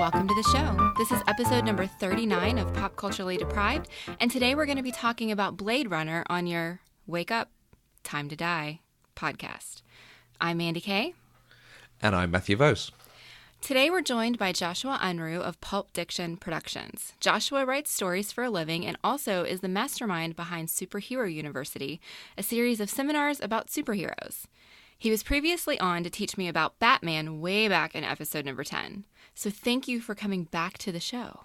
welcome to the show. This is episode number 39 of Pop Culturally Deprived, and today we're going to be talking about Blade Runner on your Wake Up, Time to Die podcast. I'm Mandy Kay. And I'm Matthew Vose. Today we're joined by Joshua Unruh of Pulp, Diction Productions. Joshua writes stories for a living and also is the mastermind behind Superhero University, a series of seminars about superheroes. He was previously on to teach me about Batman way back in episode number 10. So thank you for coming back to the show.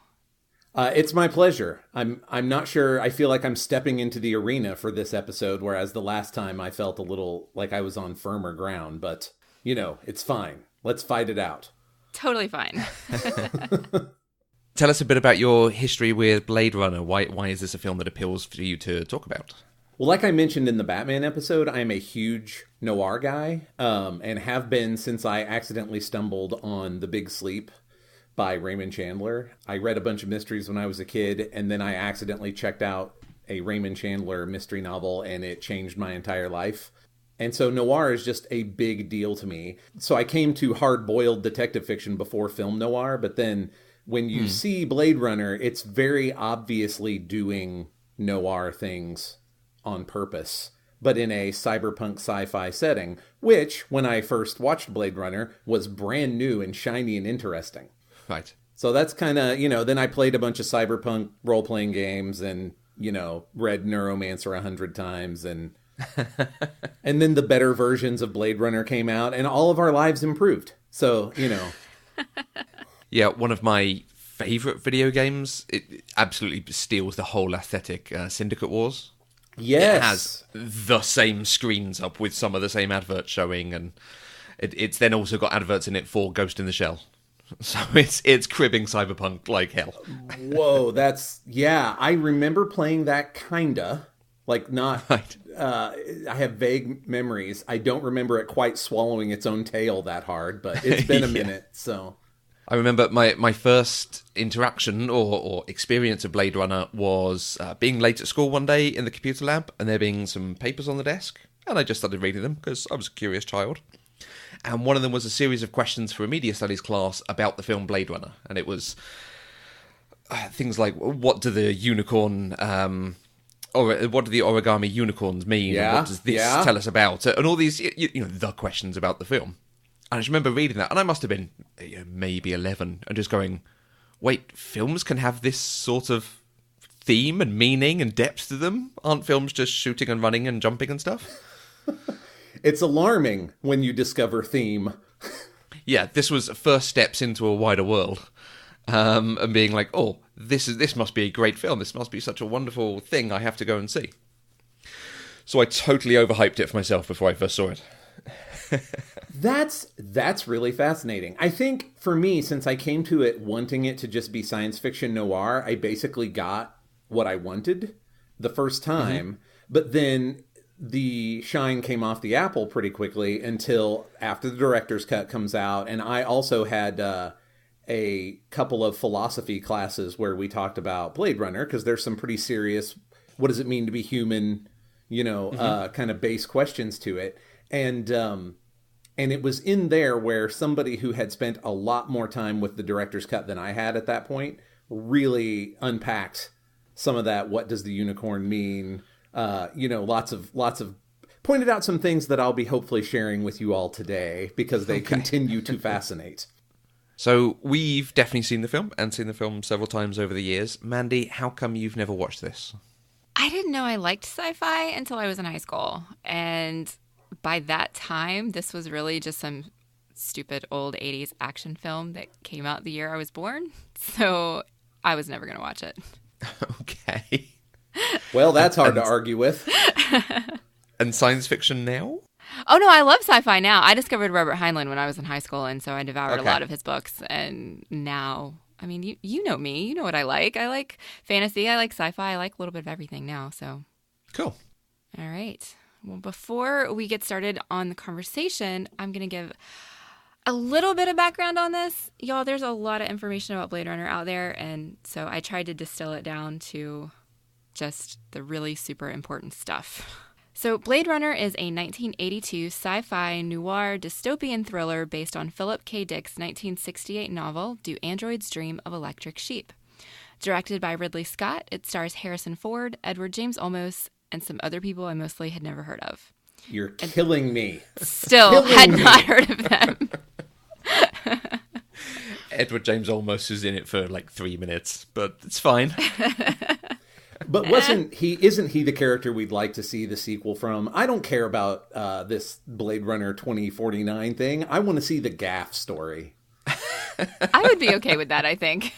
It's my pleasure. I'm not sure. I feel like I'm stepping into the arena for this episode, whereas the last time I felt a little like I was on firmer ground. But, you know, it's fine. Let's fight it out. Totally fine. Tell us a bit about your history with Blade Runner. Why is this a film that appeals for you to talk about? Well, like I mentioned in the Batman episode, I'm a huge noir guy, and have been since I accidentally stumbled on The Big Sleep by Raymond Chandler. I read a bunch of mysteries when I was a kid, and then I accidentally checked out a Raymond Chandler mystery novel, and it changed my entire life. And so noir is just a big deal to me. So I came to hard-boiled detective fiction before film noir, but then when you see Blade Runner, it's very obviously doing noir things on purpose, but in a cyberpunk sci-fi setting, which, when I first watched Blade Runner, was brand new and shiny and interesting. Right. So that's kind of, then I played a bunch of cyberpunk role-playing games and, read Neuromancer 100 times and and then the better versions of Blade Runner came out and all of our lives improved. So, Yeah, one of my favorite video games, it absolutely steals the whole aesthetic, Syndicate Wars. Yes. It has the same screens up with some of the same adverts showing, and it's then also got adverts in it for Ghost in the Shell. So it's cribbing cyberpunk like hell. Whoa, I remember playing that kinda. Like, not, Right. I have vague memories. I don't remember it quite swallowing its own tail that hard, but it's been a minute, so. I remember my first interaction or experience of Blade Runner was being late at school one day in the computer lab, and there being some papers on the desk, and I just started reading them because I was a curious child. And one of them was a series of questions for a media studies class about the film Blade Runner, and it was things like, what do the unicorn... or what do the origami unicorns mean? Yeah, What does this tell us about it? And all these, the questions about the film. And I just remember reading that, and I must have been maybe 11, and just going, wait, films can have this sort of theme and meaning and depth to them? Aren't films just shooting and running and jumping and stuff? It's alarming when you discover theme. Yeah, this was first steps into a wider world. And being like, oh, this must be a great film. This must be such a wonderful thing I have to go and see. So I totally overhyped it for myself before I first saw it. That's really fascinating. I think for me, since I came to it wanting it to just be science fiction noir, I basically got what I wanted the first time. But then the shine came off the apple pretty quickly until after the director's cut comes out. And I also had... a couple of philosophy classes where we talked about Blade Runner, because there's some pretty serious, what does it mean to be human, kind of base questions to it. And it was in there where somebody who had spent a lot more time with the director's cut than I had at that point really unpacked some of that. What does the unicorn mean? Lots of pointed out some things that I'll be hopefully sharing with you all today because they continue to fascinate. So we've definitely seen the film, and seen the film several times over the years. Mandy, how come you've never watched this? I didn't know I liked sci-fi until I was in high school. And by that time, this was really just some stupid old 80s action film that came out the year I was born. So I was never going to watch it. Okay. Well, that's hard to argue with. And science fiction now? Oh, no, I love sci-fi now. I discovered Robert Heinlein when I was in high school, and so I devoured a lot of his books. And now, I mean, you know me. You know what I like. I like fantasy. I like sci-fi. I like a little bit of everything now, so. Cool. All right. Well, before we get started on the conversation, I'm going to give a little bit of background on this. Y'all, there's a lot of information about Blade Runner out there, and so I tried to distill it down to just the really super important stuff. So Blade Runner is a 1982 sci-fi noir dystopian thriller based on Philip K. Dick's 1968 novel, Do Androids Dream of Electric Sheep? Directed by Ridley Scott, it stars Harrison Ford, Edward James Olmos, and some other people I mostly had never heard of. You're killing me. Still had not heard of them. Edward James Olmos is in it for like 3 minutes, but it's fine. But isn't he the character we'd like to see the sequel from? I don't care about this Blade Runner 2049 thing. I want to see the Gaff story. I would be okay with that, I think.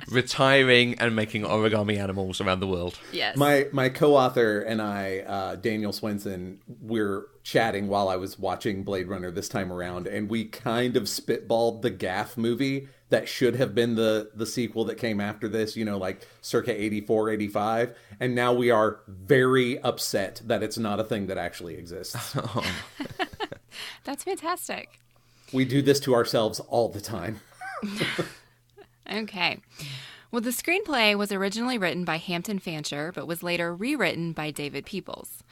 Retiring and making origami animals around the world. Yes. My co-author and I, Daniel Swenson, we're chatting while I was watching Blade Runner this time around, and we kind of spitballed the Gaff movie that should have been the sequel that came after this, like circa 84, 85. And now we are very upset that it's not a thing that actually exists. That's fantastic. We do this to ourselves all the time. Okay. Well, the screenplay was originally written by Hampton Fancher, but was later rewritten by David Peoples.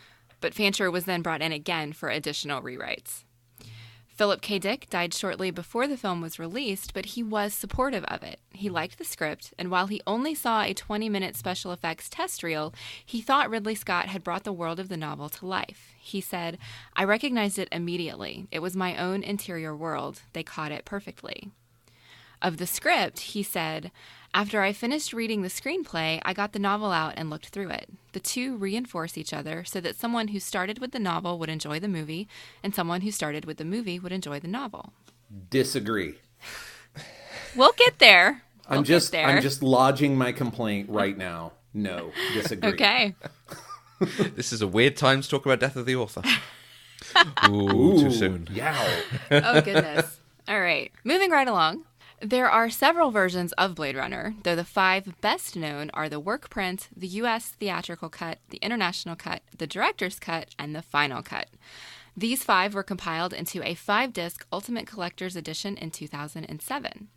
But Fancher was then brought in again for additional rewrites. Philip K. Dick died shortly before the film was released, but he was supportive of it. He liked the script, and while he only saw a 20-minute special effects test reel, he thought Ridley Scott had brought the world of the novel to life. He said, "I recognized it immediately. It was my own interior world. They caught it perfectly." Of the script, he said, "After I finished reading the screenplay, I got the novel out and looked through it. The two reinforce each other so that someone who started with the novel would enjoy the movie, and someone who started with the movie would enjoy the novel." Disagree. We'll get there. I'm just lodging my complaint right now. No, disagree. Okay. This is a weird time to talk about Death of the Author. Ooh, too soon. Yow. Oh, goodness. All right. Moving right along. There are several versions of Blade Runner, though the 5 best known are the work print, the U.S. theatrical cut, the international cut, the director's cut, and the final cut. These 5 were compiled into a 5-disc Ultimate Collector's Edition in 2007.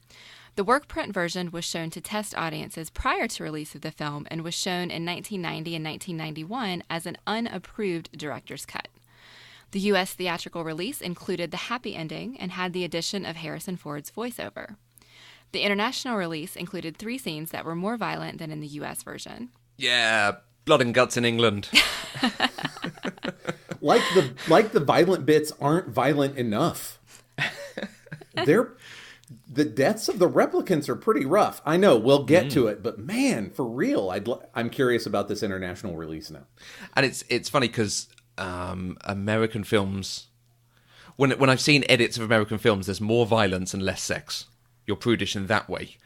The work print version was shown to test audiences prior to release of the film and was shown in 1990 and 1991 as an unapproved director's cut. The U.S. theatrical release included the happy ending and had the addition of Harrison Ford's voiceover. The international release included 3 scenes that were more violent than in the U.S. version. Yeah, blood and guts in England. Like the violent bits aren't violent enough. The deaths of the replicants are pretty rough. I know, we'll get to it, but man, for real, I'm curious about this international release now. And it's funny because American films, when I've seen edits of American films, there's more violence and less sex. You're prudish in that way.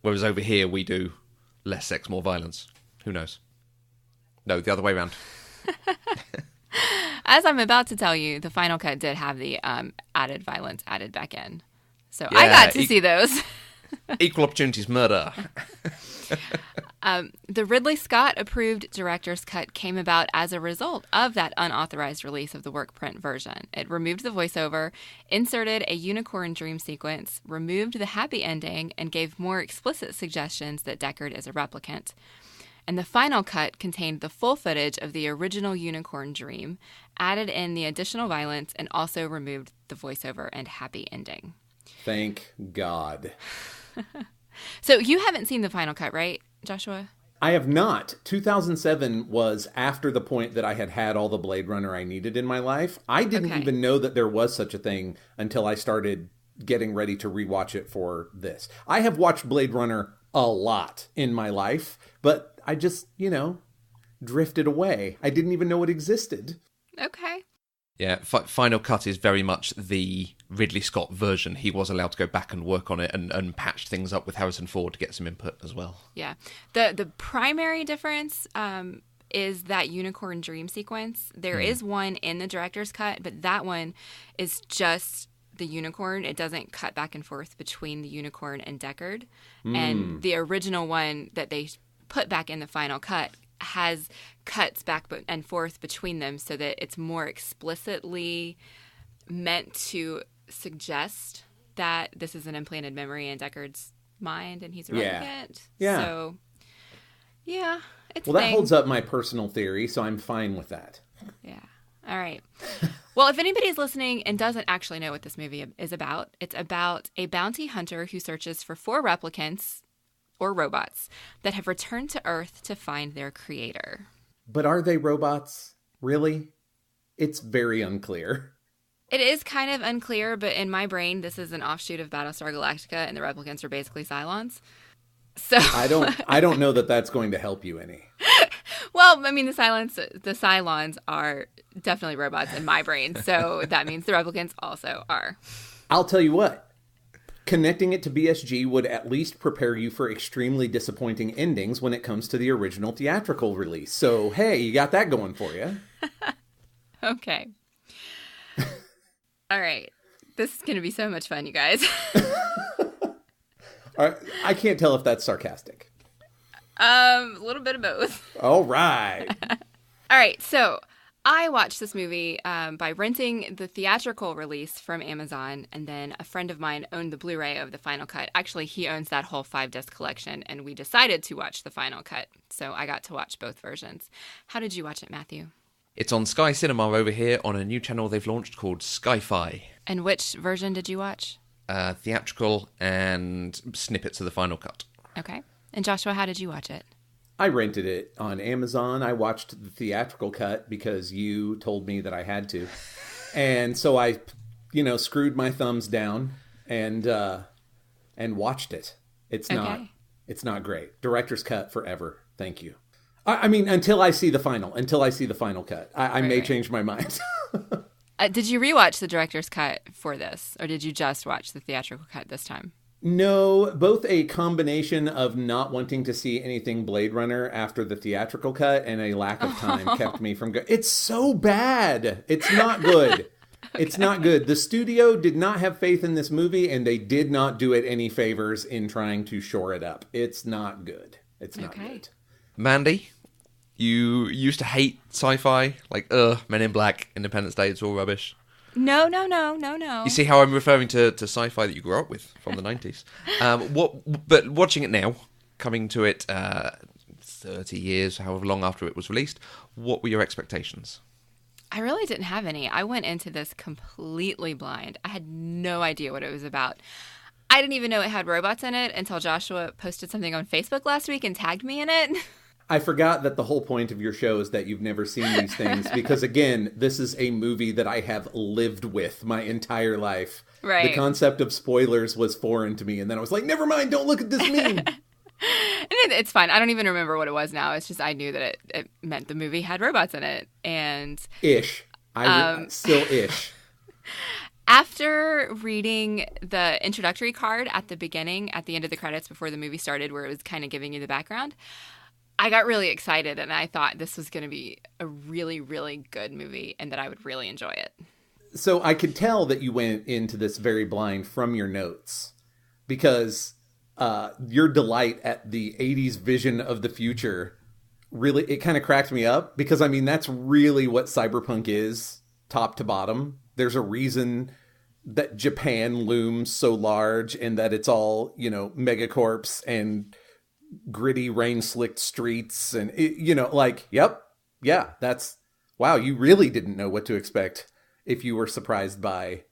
Whereas over here, we do less sex, more violence. Who knows? No, the other way around. As I'm about to tell you, the final cut did have the added violence added back in. So Yeah, I got to see those. Equal opportunities murder. The Ridley Scott approved director's cut came about as a result of that unauthorized release of the work print version. It removed the voiceover, inserted a unicorn dream sequence, removed the happy ending, and gave more explicit suggestions that Deckard is a replicant. And the final cut contained the full footage of the original unicorn dream, added in the additional violence, and also removed the voiceover and happy ending. Thank God. So you haven't seen the final cut, right, Joshua? I have not. 2007 was after the point that I had all the Blade Runner I needed in my life. I didn't even know that there was such a thing until I started getting ready to rewatch it for this. I have watched Blade Runner a lot in my life, but I just, drifted away. I didn't even know it existed. Okay. Yeah, Final Cut is very much the Ridley Scott version. He was allowed to go back and work on it and patch things up with Harrison Ford to get some input as well. Yeah. The primary difference is that unicorn dream sequence. There is one in the director's cut, but that one is just the unicorn. It doesn't cut back and forth between the unicorn and Deckard. And the original one that they put back in the final cut has cuts back and forth between them so that it's more explicitly meant to suggest that this is an implanted memory in Deckard's mind and he's a replicant. Yeah. So, yeah, it's Well, that holds up my personal theory, so I'm fine with that. Yeah. All right. Well, if anybody's listening and doesn't actually know what this movie is about, it's about a bounty hunter who searches for 4 replicants or robots that have returned to Earth to find their creator. But are they robots? Really? It's very unclear. It is kind of unclear, but in my brain, this is an offshoot of Battlestar Galactica, and the replicants are basically Cylons. So I don't know that that's going to help you any. Well, I mean, the Cylons are definitely robots in my brain, so that means the replicants also are. I'll tell you what. Connecting it to BSG would at least prepare you for extremely disappointing endings when it comes to the original theatrical release. So, hey, you got that going for you. Okay. All right. This is going to be so much fun, you guys. All right, I can't tell if that's sarcastic. A little bit of both. All right. All right. So I watched this movie by renting the theatrical release from Amazon, and then a friend of mine owned the Blu-ray of the final cut. Actually, he owns that whole 5-disc collection, and we decided to watch the final cut. So I got to watch both versions. How did you watch it, Matthew? It's on Sky Cinema over here on a new channel they've launched called Sky-Fi. And which version did you watch? Theatrical and snippets of the final cut. Okay. And Joshua, how did you watch it? I rented it on Amazon. I watched the theatrical cut because you told me that I had to. And so I, screwed my thumbs down and watched it. It's not great. Director's cut forever. Thank you. I mean, until I see the final cut. I may change my mind. Did you rewatch the director's cut for this, or did you just watch the theatrical cut this time? No, both a combination of not wanting to see anything Blade Runner after the theatrical cut and a lack of time kept me from going. It's so bad. It's not good. It's not good. The studio did not have faith in this movie, and they did not do it any favors in trying to shore it up. It's not good. It's not good. Mandy, you used to hate sci-fi, like, Men in Black, Independence Day, it's all rubbish. No. You see how I'm referring to sci-fi that you grew up with from the 90s. But watching it now, coming to it 30 years, however long after it was released, what were your expectations? I really didn't have any. I went into this completely blind. I had no idea what it was about. I didn't even know it had robots in it until Joshua posted something on Facebook last week and tagged me in it. I forgot that the whole point of your show is that you've never seen these things because, again, this is a movie that I have lived with my entire life. Right. The concept of spoilers was foreign to me, and then I was like, never mind, don't look at this meme. It's fine. I don't even remember what it was now. It's just I knew that it meant the movie had robots in it. And Ish. Still ish. After reading the introductory card at the beginning, at the end of the credits before the movie started, where it was kind of giving you the background, I got really excited, and I thought this was going to be a really, really good movie and that I would really enjoy it. So I could tell that you went into this very blind from your notes because your delight at the 80s vision of the future really, it kind of cracked me up because, I mean, that's really what cyberpunk is, top to bottom. There's a reason that Japan looms so large and that it's all, megacorps and gritty rain-slicked streets and, wow, you really didn't know what to expect if you were surprised by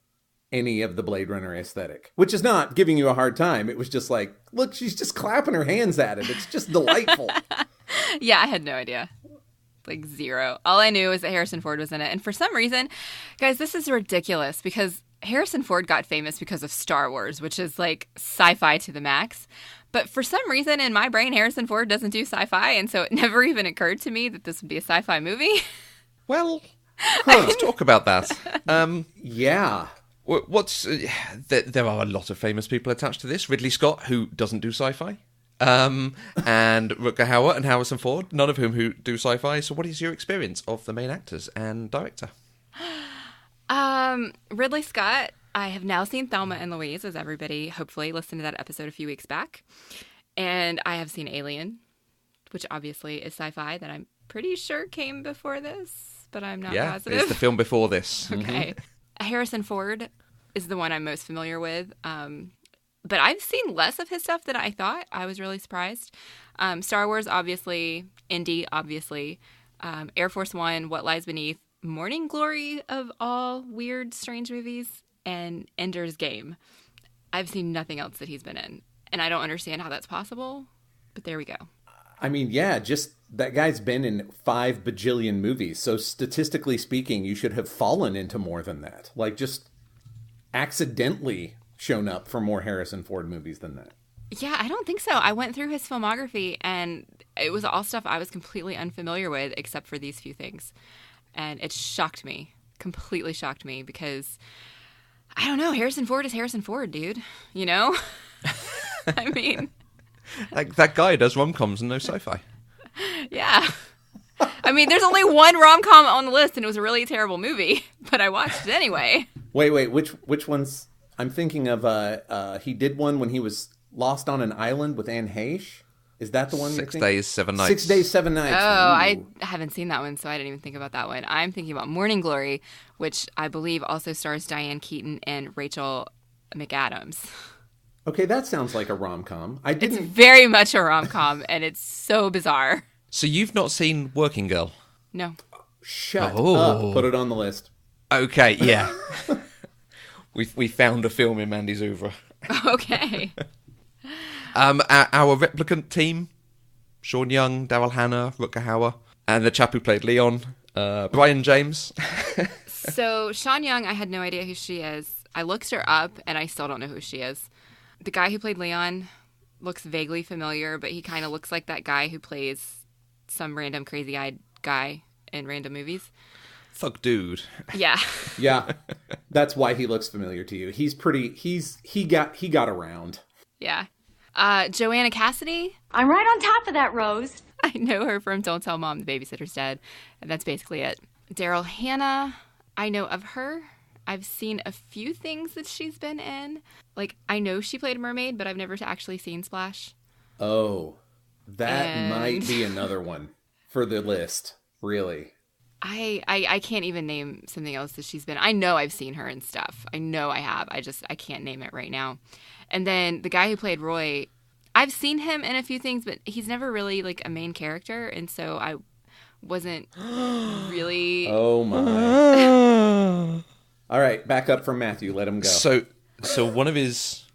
any of the Blade Runner aesthetic, which is not giving you a hard time. It was just like, look, she's just clapping her hands at it. It's just delightful. Yeah, I had no idea. Like zero. All I knew was that Harrison Ford was in it. And for some reason, guys, this is ridiculous because Harrison Ford got famous because of Star Wars, which is like sci-fi to the max. But for some reason in my brain, Harrison Ford doesn't do sci-fi. And so it never even occurred to me that this would be a sci-fi movie. Well, let's talk about that. Yeah. There are a lot of famous people attached to this. Ridley Scott, who doesn't do sci-fi. And Rutger Hauer and Harrison Ford, none of whom who do sci-fi. So what is your experience of the main actors and director? Ridley Scott, I have now seen Thelma and Louise, as everybody hopefully listened to that episode a few weeks back. And I have seen Alien, which obviously is sci-fi that I'm pretty sure came before this, but I'm not positive. Yeah, it's the film before this. Okay. Harrison Ford is the one I'm most familiar with. But I've seen less of his stuff than I thought. I was really surprised. Star Wars, obviously. Indy, obviously. Air Force One, What Lies Beneath, Morning Glory of all weird, strange movies, and Ender's Game. I've seen nothing else that he's been in, and I don't understand how that's possible, but there we go. I mean, yeah, just that guy's been in 5 bajillion movies. So statistically speaking, you should have fallen into more than that. Like, just accidentally shown up for more Harrison Ford movies than that. Yeah, I don't think so. I went through his filmography, and it was all stuff I was completely unfamiliar with, except for these few things. And it shocked me, completely shocked me, because, I don't know, Harrison Ford is Harrison Ford, dude. You know? I mean... That guy does rom-coms and no sci-fi. Yeah. I mean, there's only one rom-com on the list, and it was a really terrible movie, but I watched it anyway. Wait, which ones? I'm thinking of, he did one when he was lost on an island with Anne Heche. Is that the one? 6 Days, 7 Nights. 6 Days, 7 Nights. Oh, Ooh. I haven't seen that one, so I didn't even think about that one. I'm thinking about Morning Glory, which I believe also stars Diane Keaton and Rachel McAdams. Okay, that sounds like a rom-com. It's very much a rom-com, and it's so bizarre. So you've not seen Working Girl? No. Shut up. Put it on the list. Okay, yeah. we found a film in Mandy's oeuvre. Okay. Our Replicant team, Sean Young, Daryl Hannah, Rutger Hauer, and the chap who played Leon, Brian James. So Sean Young, I had no idea who she is. I looked her up, and I still don't know who she is. The guy who played Leon looks vaguely familiar, but he kind of looks like that guy who plays some random crazy-eyed guy in random movies. Thug dude. Yeah. Yeah. That's why he looks familiar to you. He got around. Yeah. Joanna Cassidy. I'm right on top of that, Rose. I know her from Don't Tell Mom, the Babysitter's Dead, and that's basically it. Daryl Hannah, I know of her. I've seen a few things that she's been in. Like, I know she played a mermaid, but I've never actually seen Splash. Oh, that might be another one for the list, really. I can't even name something else that she's been. I know I've seen her and stuff. I know I have. I can't name it right now. And then the guy who played Roy, I've seen him in a few things, but he's never really like a main character, and so I wasn't really. Oh my! All right, back up from Matthew. Let him go. So one of his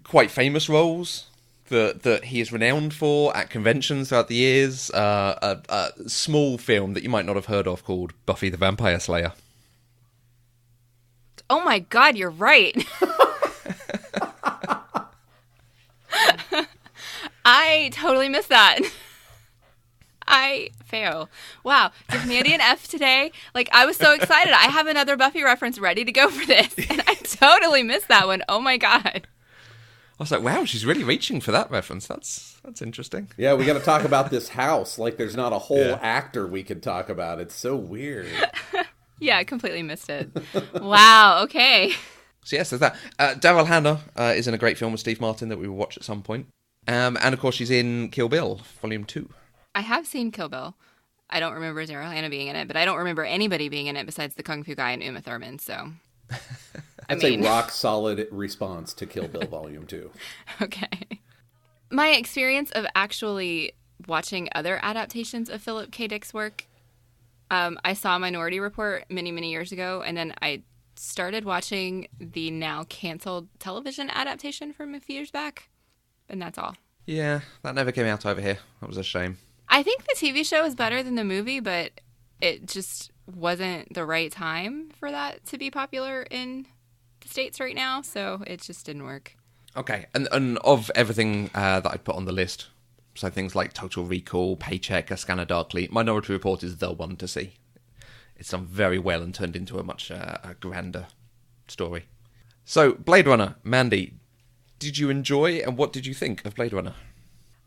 quite famous roles that he is renowned for at conventions throughout the years, a small film that you might not have heard of called Buffy the Vampire Slayer. Oh my God, you're right. I totally missed that. I fail. Wow. Give Mandy an F today. Like, I was so excited. I have another Buffy reference ready to go for this. And I totally missed that one. Oh my God. I was like, wow, she's really reaching for that reference. That's interesting. Yeah, we got to talk about this house. Like, there's not a whole actor we could talk about. It's so weird. Yeah, I completely missed it. Wow. Okay. So yes, there's that. Daryl Hannah is in a great film with Steve Martin that we will watch at some point. And of course, she's in Kill Bill, Volume 2. I have seen Kill Bill. I don't remember Daryl Hannah being in it, but I don't remember anybody being in it besides the Kung Fu guy and Uma Thurman, so... That's a rock-solid response to Kill Bill Volume 2. Okay. My experience of actually watching other adaptations of Philip K. Dick's work, I saw Minority Report many, many years ago, and then I started watching the now canceled television adaptation from a few years back, and that's all. Yeah, that never came out over here. That was a shame. I think the TV show is better than the movie, but it just wasn't the right time for that to be popular in the States right now, so it just didn't work. Okay, and of everything that I'd put on the list, so things like Total Recall, Paycheck, A Scanner Darkly, Minority Report is the one to see. It's done very well and turned into a much a grander story. So, Blade Runner, Mandy, did you enjoy and what did you think of Blade Runner?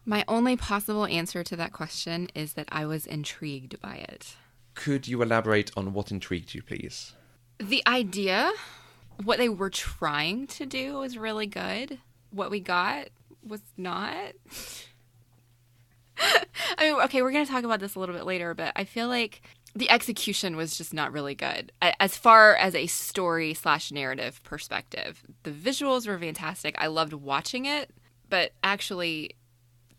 My only possible answer to that question is that I was intrigued by it. Could you elaborate on what intrigued you, please? The idea, what they were trying to do was really good. What we got was not. I mean, okay, we're going to talk about this a little bit later, but I feel like the execution was just not really good. As far as a story/narrative perspective, the visuals were fantastic. I loved watching it, but actually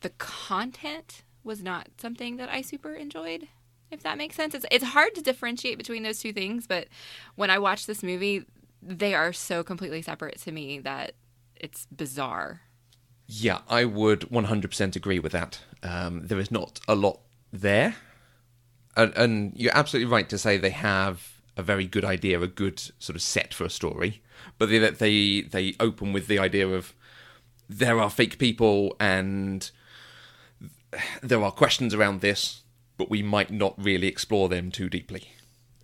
the content was not something that I super enjoyed. if that makes sense. It's hard to differentiate between those two things, but when I watch this movie, they are so completely separate to me that it's bizarre. Yeah, I would 100% agree with that. There is not a lot there. And you're absolutely right to say they have a very good idea, a good sort of set for a story. But they open with the idea of there are fake people and there are questions around this, but we might not really explore them too deeply.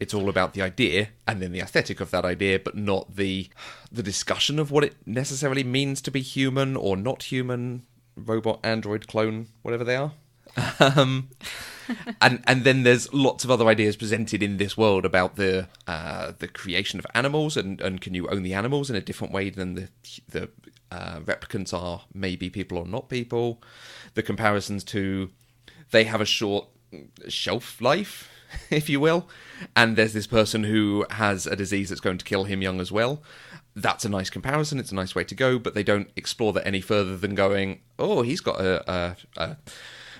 It's all about the idea and then the aesthetic of that idea, but not the discussion of what it necessarily means to be human or not human, robot, android, clone, whatever they are. And then there's lots of other ideas presented in this world about the creation of animals and can you own the animals in a different way than the replicants are maybe people or not people. The comparisons to they have a short shelf life, if you will, and there's this person who has a disease that's going to kill him young as well. That's a nice comparison. It's a nice way to go, but they don't explore that any further than going, oh, he's got a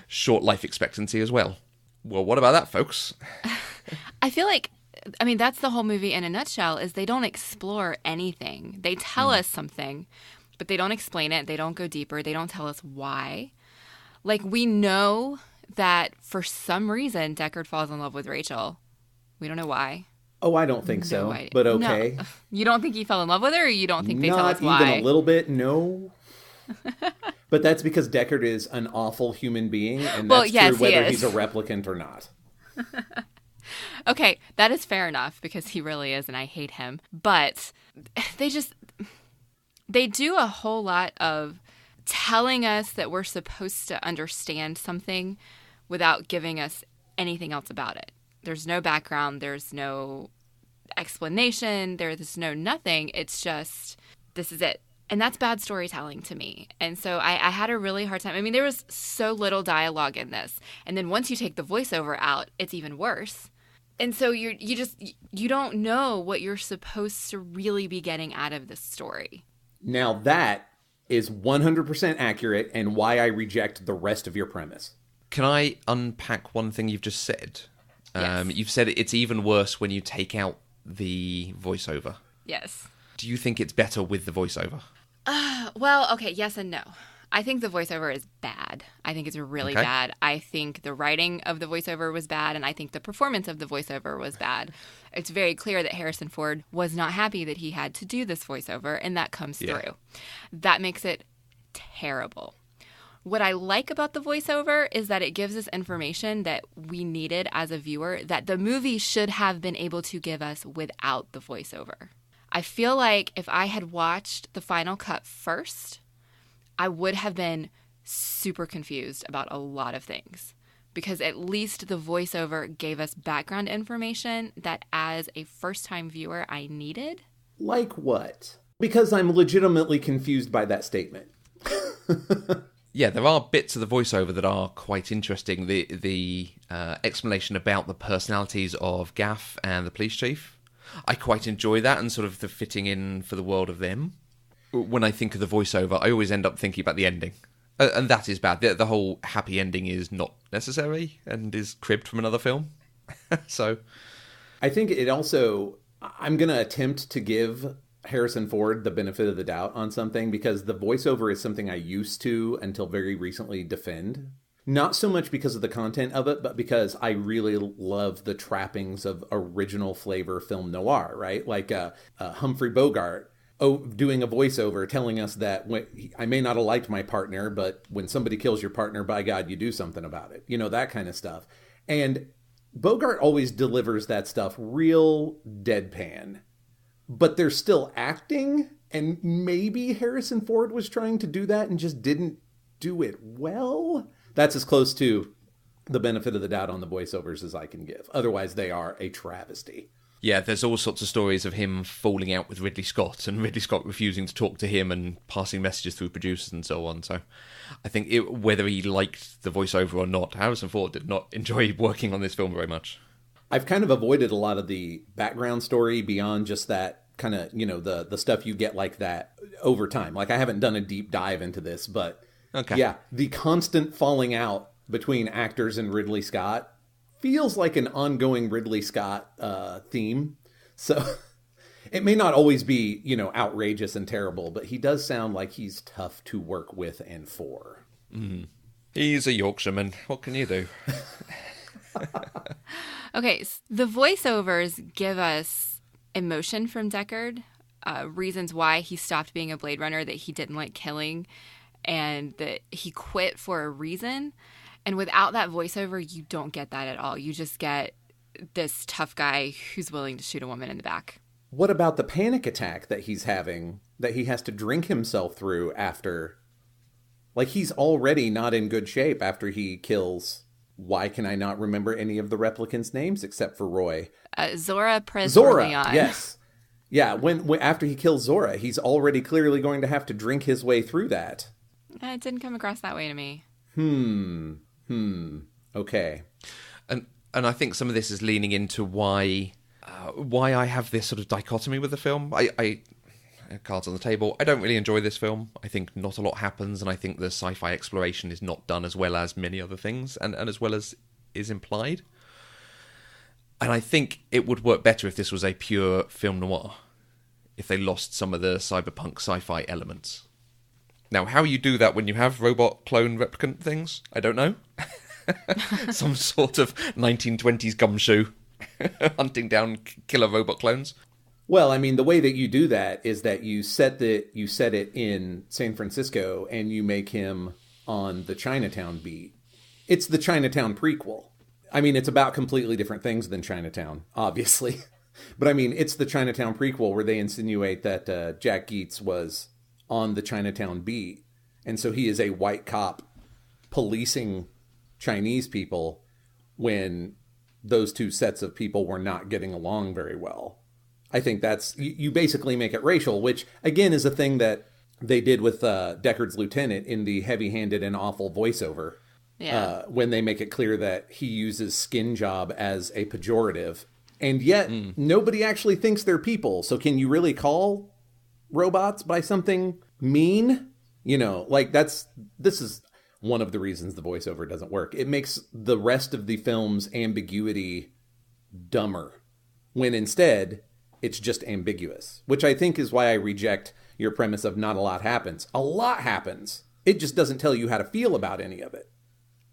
short life expectancy as well. Well, what about that, folks? I feel like, I mean, that's the whole movie in a nutshell, is they don't explore anything. They tell us something, but they don't explain it. They don't go deeper. They don't tell us why. Like, we know that for some reason Deckard falls in love with Rachel. We don't know why. Oh, I don't think so, but okay. No. You don't think he fell in love with her, or you don't think they tell us why? Not even a little bit, no. But that's because Deckard is an awful human being, and that's true whether he's a replicant or not. Okay, that is fair enough, because he really is, and I hate him. But they do a whole lot of telling us that we're supposed to understand something without giving us anything else about it. There's no background, there's no explanation, there's no nothing. It's just, this is it. And that's bad storytelling to me. And so I had a really hard time. I mean, there was so little dialogue in this. And then once you take the voiceover out, it's even worse. And so you don't know what you're supposed to really be getting out of this story. Now that is 100% accurate and why I reject the rest of your premise. Can I unpack one thing you've just said? Yes. You've said it's even worse when you take out the voiceover. Yes. Do you think it's better with the voiceover? Well, okay, yes and no. I think the voiceover is bad. I think it's really bad. I think the writing of the voiceover was bad, and I think the performance of the voiceover was bad. It's very clear that Harrison Ford was not happy that he had to do this voiceover, and that comes through. That makes it terrible. What I like about the voiceover is that it gives us information that we needed as a viewer that the movie should have been able to give us without the voiceover. I feel like if I had watched the final cut first, I would have been super confused about a lot of things, because at least the voiceover gave us background information that as a first-time viewer I needed. Like what? Because I'm legitimately confused by that statement. Yeah, there are bits of the voiceover that are quite interesting. The explanation about the personalities of Gaff and the police chief. I quite enjoy that and sort of the fitting in for the world of them. When I think of the voiceover, I always end up thinking about the ending. And that is bad. The whole happy ending is not necessary and is cribbed from another film. So I think it also, I'm going to attempt to give Harrison Ford the benefit of the doubt on something, because the voiceover is something I used to, until very recently, defend. Not so much because of the content of it, but because I really love the trappings of original flavor film noir, right? Like Humphrey Bogart doing a voiceover telling us that I may not have liked my partner, but when somebody kills your partner, by God, you do something about it. You know, that kind of stuff. And Bogart always delivers that stuff real deadpan. But they're still acting, and maybe Harrison Ford was trying to do that and just didn't do it well. That's as close to the benefit of the doubt on the voiceovers as I can give. Otherwise, they are a travesty. yeah, there's all sorts of stories of him falling out with Ridley Scott and Ridley Scott refusing to talk to him and passing messages through producers and so on. So I think whether he liked the voiceover or not, Harrison Ford did not enjoy working on this film very much. I've kind of avoided a lot of the background story beyond just that kind of, you know, the stuff you get like that over time. Like, I haven't done a deep dive into this, but yeah, the constant falling out between actors and Ridley Scott feels like an ongoing Ridley Scott theme. So it may not always be, outrageous and terrible, but he does sound like he's tough to work with and for. Mm. He's a Yorkshireman. What can you do? Okay, so the voiceovers give us emotion from Deckard, reasons why he stopped being a Blade Runner, that he didn't like killing, and that he quit for a reason. And without that voiceover, you don't get that at all. You just get this tough guy who's willing to shoot a woman in the back. What about the panic attack that he's having, that he has to drink himself through after? Like, he's already not in good shape after he kills... Why can I not remember any of the replicants' names except for Roy? Zora Prez Zora, Orlean. yes. Yeah, when after he kills Zora, he's already clearly going to have to drink his way through that. It didn't come across that way to me. Okay. And I think some of this is leaning into why I have this sort of dichotomy with the film. I cards on the table. I don't really enjoy this film. I think not a lot happens, and I think the sci-fi exploration is not done as well as many other things, and as well as is implied. And I think it would work better if this was a pure film noir, if they lost some of the cyberpunk sci-fi elements. Now, how you do that when you have robot clone replicant things, I don't know. Some sort of 1920s gumshoe hunting down killer robot clones. Well, I mean, the way that you do that is that you set it in San Francisco and you make him on the Chinatown beat. It's the Chinatown prequel. I mean, it's about completely different things than Chinatown, obviously. But I mean, it's the Chinatown prequel where they insinuate that Jack Geets was on the Chinatown beat. And so he is a white cop policing Chinese people when those two sets of people were not getting along very well. I think that's, you basically make it racial, which again is a thing that they did with Deckard's lieutenant in the heavy-handed and awful voiceover. Yeah. When they make it clear that he uses skin job as a pejorative. And yet nobody actually thinks they're people. So can you really call robots by something mean? This is one of the reasons the voiceover doesn't work. It makes the rest of the film's ambiguity dumber, when instead it's just ambiguous, which I think is why I reject your premise of not a lot happens. A lot happens. It just doesn't tell you how to feel about any of it.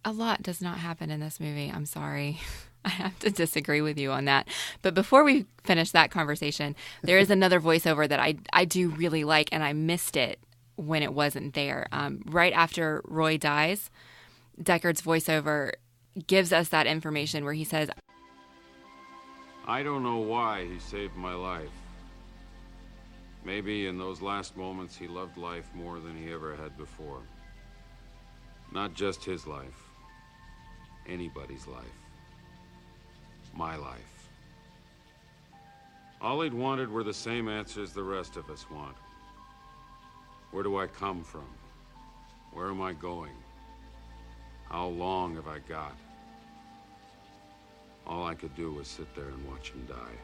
A lot does not happen in this movie. I'm sorry. I have to disagree with you on that. But before we finish that conversation, there is another voiceover that I do really like, and I missed it when it wasn't there. Right after Roy dies, Deckard's voiceover gives us that information where he says, I don't know why he saved my life. Maybe in those last moments he loved life more than he ever had before. Not just his life. Anybody's life. My life. All he'd wanted were the same answers the rest of us want. Where do I come from? Where am I going? How long have I got? All I could do was sit there and watch him die.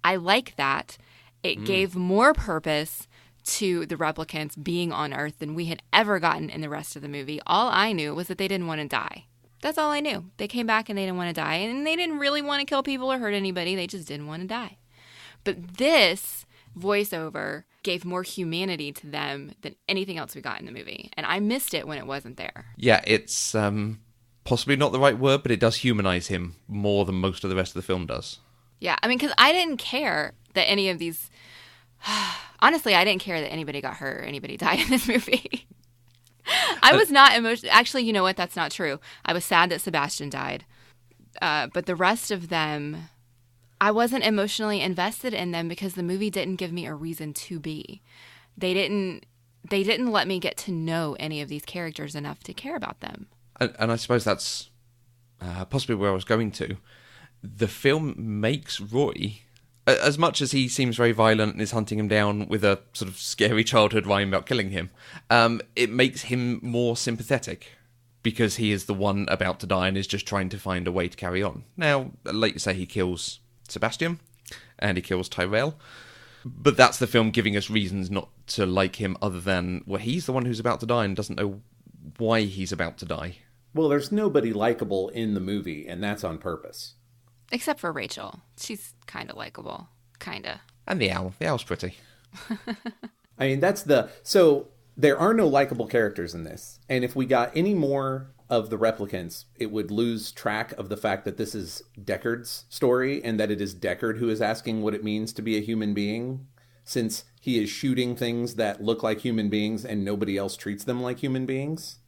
I like that. It gave more purpose to the replicants being on Earth than we had ever gotten in the rest of the movie. All I knew was that they didn't want to die. That's all I knew. They came back and they didn't want to die. And they didn't really want to kill people or hurt anybody. They just didn't want to die. But this voiceover gave more humanity to them than anything else we got in the movie. And I missed it when it wasn't there. Yeah, it's possibly not the right word, but it does humanize him more than most of the rest of the film does. Yeah, I mean, because I didn't care that any of these... Honestly, I didn't care that anybody got hurt or anybody died in this movie. I was not emotional. Actually, you know what? That's not true. I was sad that Sebastian died. But the rest of them, I wasn't emotionally invested in them because the movie didn't give me a reason to be. They didn't let me get to know any of these characters enough to care about them. And I suppose that's possibly where I was going to. The film makes Roy, as much as he seems very violent and is hunting him down with a sort of scary childhood rhyme about killing him, it makes him more sympathetic because he is the one about to die and is just trying to find a way to carry on. Now, like you say, he kills Sebastian and he kills Tyrell, but that's the film giving us reasons not to like him other than, well, he's the one who's about to die and doesn't know why he's about to die. Well, there's nobody likable in the movie, and that's on purpose. Except for Rachel. She's kind of likable. Kind of. And the owl. The owl's pretty. I mean, so there are no likable characters in this. And if we got any more of the replicants, it would lose track of the fact that this is Deckard's story and that it is Deckard who is asking what it means to be a human being, since he is shooting things that look like human beings and nobody else treats them like human beings.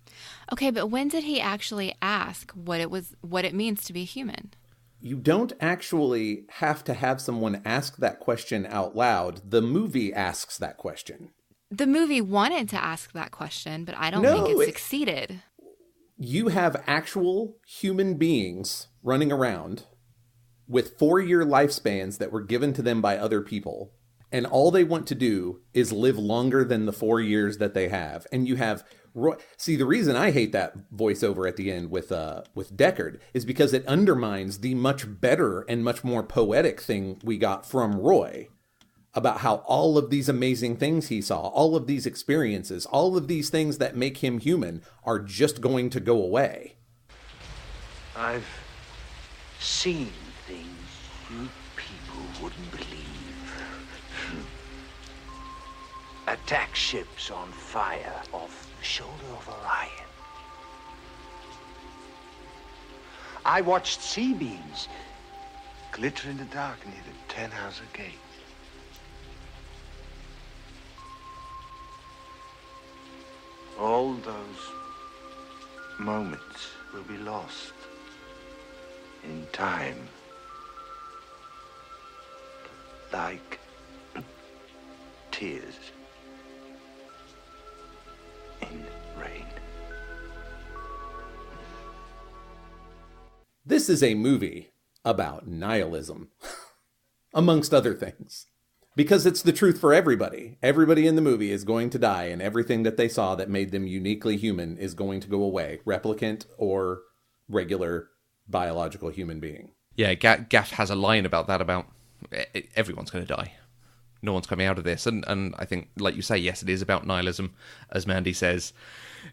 Okay, but when did he actually ask what it means to be human? You don't actually have to have someone ask that question out loud. The movie asks that question. The movie wanted to ask that question, but I don't think it succeeded. You have actual human beings running around with 4-year lifespans that were given to them by other people, and all they want to do is live longer than the 4 years that they have. And you have See, the reason I hate that voiceover at the end with Deckard is because it undermines the much better and much more poetic thing we got from Roy about how all of these amazing things he saw, all of these experiences, all of these things that make him human are just going to go away. I've seen things you people wouldn't believe. Attack ships on fire off the shoulder of Orion. I watched sea beams glitter in the dark near the Tannhauser Gate. All those moments will be lost in time, like tears in rain. This is a movie about nihilism, amongst other things. Because it's the truth for everybody. Everybody in the movie is going to die, and everything that they saw that made them uniquely human is going to go away. Replicant or regular biological human being. Yeah, Gaff has a line about that, about everyone's going to die. No one's coming out of this. And I think, like you say, yes, it is about nihilism. As Mandy says,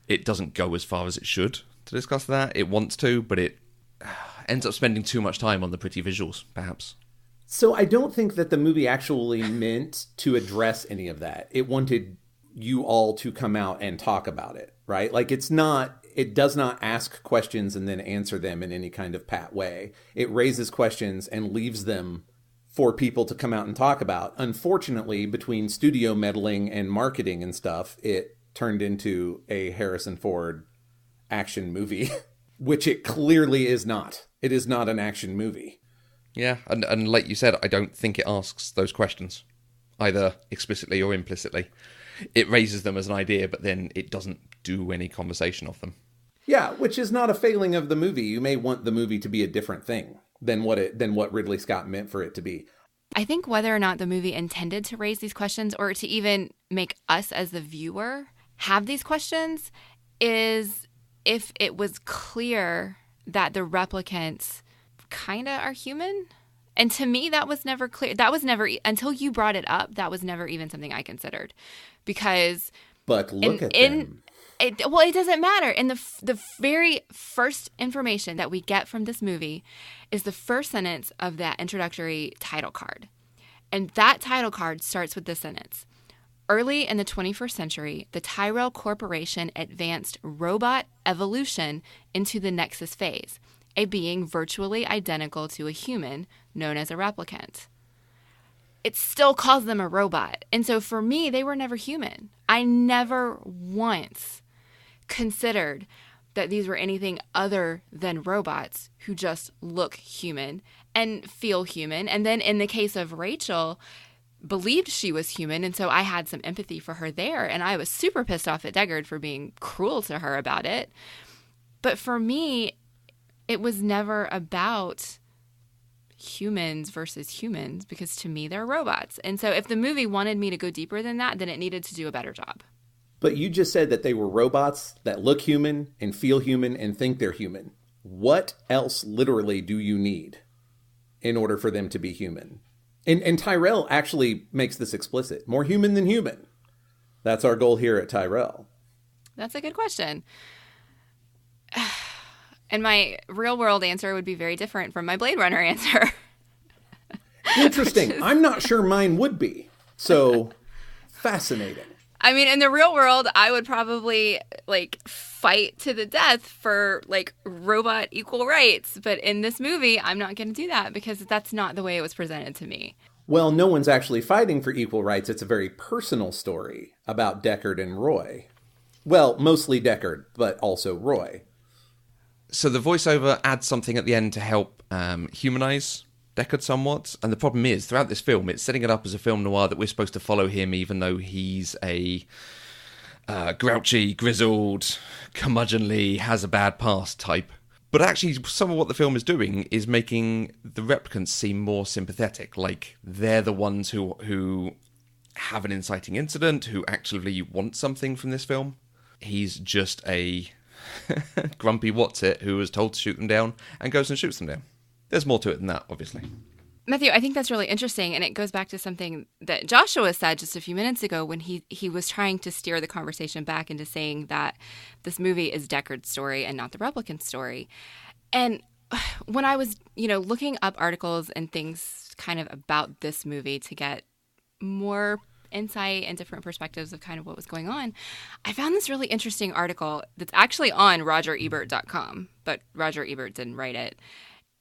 it doesn't go as far as it should to discuss that. It wants to, but it ends up spending too much time on the pretty visuals, perhaps. So I don't think that the movie actually meant to address any of that. It wanted you all to come out and talk about it, right? Like it does not ask questions and then answer them in any kind of pat way. It raises questions and leaves them for people to come out and talk about. Unfortunately, between studio meddling and marketing and stuff, it turned into a Harrison Ford action movie, which it clearly is not. It is not an action movie. Yeah, and like you said, I don't think it asks those questions, either explicitly or implicitly. It raises them as an idea, but then it doesn't do any conversation of them. Yeah, which is not a failing of the movie. You may want the movie to be a different thing than what Ridley Scott meant for it to be. I think whether or not the movie intended to raise these questions or to even make us as the viewer have these questions is if it was clear that the replicants kind of are human. And to me, that was never clear. That was never, until you brought it up, that was never even something I considered. Because... But look at them. It doesn't matter. And the very first information that we get from this movie is the first sentence of that introductory title card. And that title card starts with this sentence. Early in the 21st century, the Tyrell Corporation advanced robot evolution into the Nexus phase, a being virtually identical to a human known as a replicant. It still calls them a robot. And so for me, they were never human. I never once considered that these were anything other than robots who just look human and feel human. And then in the case of Rachel, believed she was human, and so I had some empathy for her there, and I was super pissed off at Deckard for being cruel to her about it. But for me, it was never about humans versus humans, because to me, they're robots. And so if the movie wanted me to go deeper than that, then it needed to do a better job. But you just said that they were robots that look human and feel human and think they're human. What else literally do you need in order for them to be human? And Tyrell actually makes this explicit. More human than human. That's our goal here at Tyrell. That's a good question. And my real world answer would be very different from my Blade Runner answer. Interesting. I'm not sure mine would be. So fascinating. I mean, in the real world, I would probably like fight to the death for like robot equal rights. But in this movie, I'm not going to do that because that's not the way it was presented to me. Well, no one's actually fighting for equal rights. It's a very personal story about Deckard and Roy. Well, mostly Deckard, but also Roy. So the voiceover adds something at the end to help humanize Deckard somewhat. And the problem is, throughout this film, it's setting it up as a film noir that we're supposed to follow him, even though he's a grouchy, grizzled, curmudgeonly, has a bad past type. But actually, some of what the film is doing is making the replicants seem more sympathetic. Like, they're the ones who have an inciting incident, who actively want something from this film. He's just a grumpy what's-it who was told to shoot them down and goes and shoots them down. There's more to it than that, obviously. Matthew, I think that's really interesting, and it goes back to something that Joshua said just a few minutes ago when he was trying to steer the conversation back into saying that this movie is Deckard's story and not the replicant story. And when I was, looking up articles and things kind of about this movie to get more insight and different perspectives of kind of what was going on, I found this really interesting article that's actually on RogerEbert.com, but Roger Ebert didn't write it.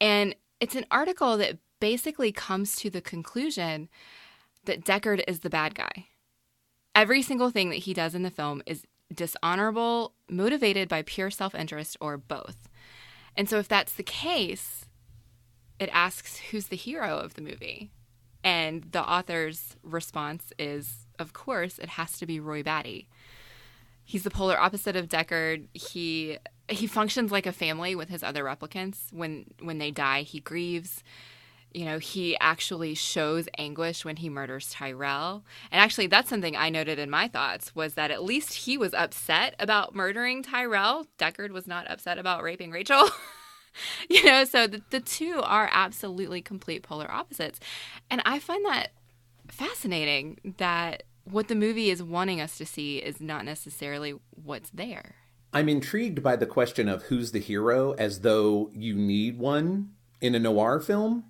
And it's an article that basically comes to the conclusion that Deckard is the bad guy. Every single thing that he does in the film is dishonorable, motivated by pure self-interest, or both. And so if that's the case, it asks who's the hero of the movie. And the author's response is, of course, it has to be Roy Batty. He's the polar opposite of Deckard. He functions like a family with his other replicants. When they die, he grieves. He actually shows anguish when he murders Tyrell. And actually, that's something I noted in my thoughts, was that at least he was upset about murdering Tyrell. Deckard was not upset about raping Rachel. So the two are absolutely complete polar opposites. And I find that fascinating that what the movie is wanting us to see is not necessarily what's there. I'm intrigued by the question of who's the hero, as though you need one in a noir film.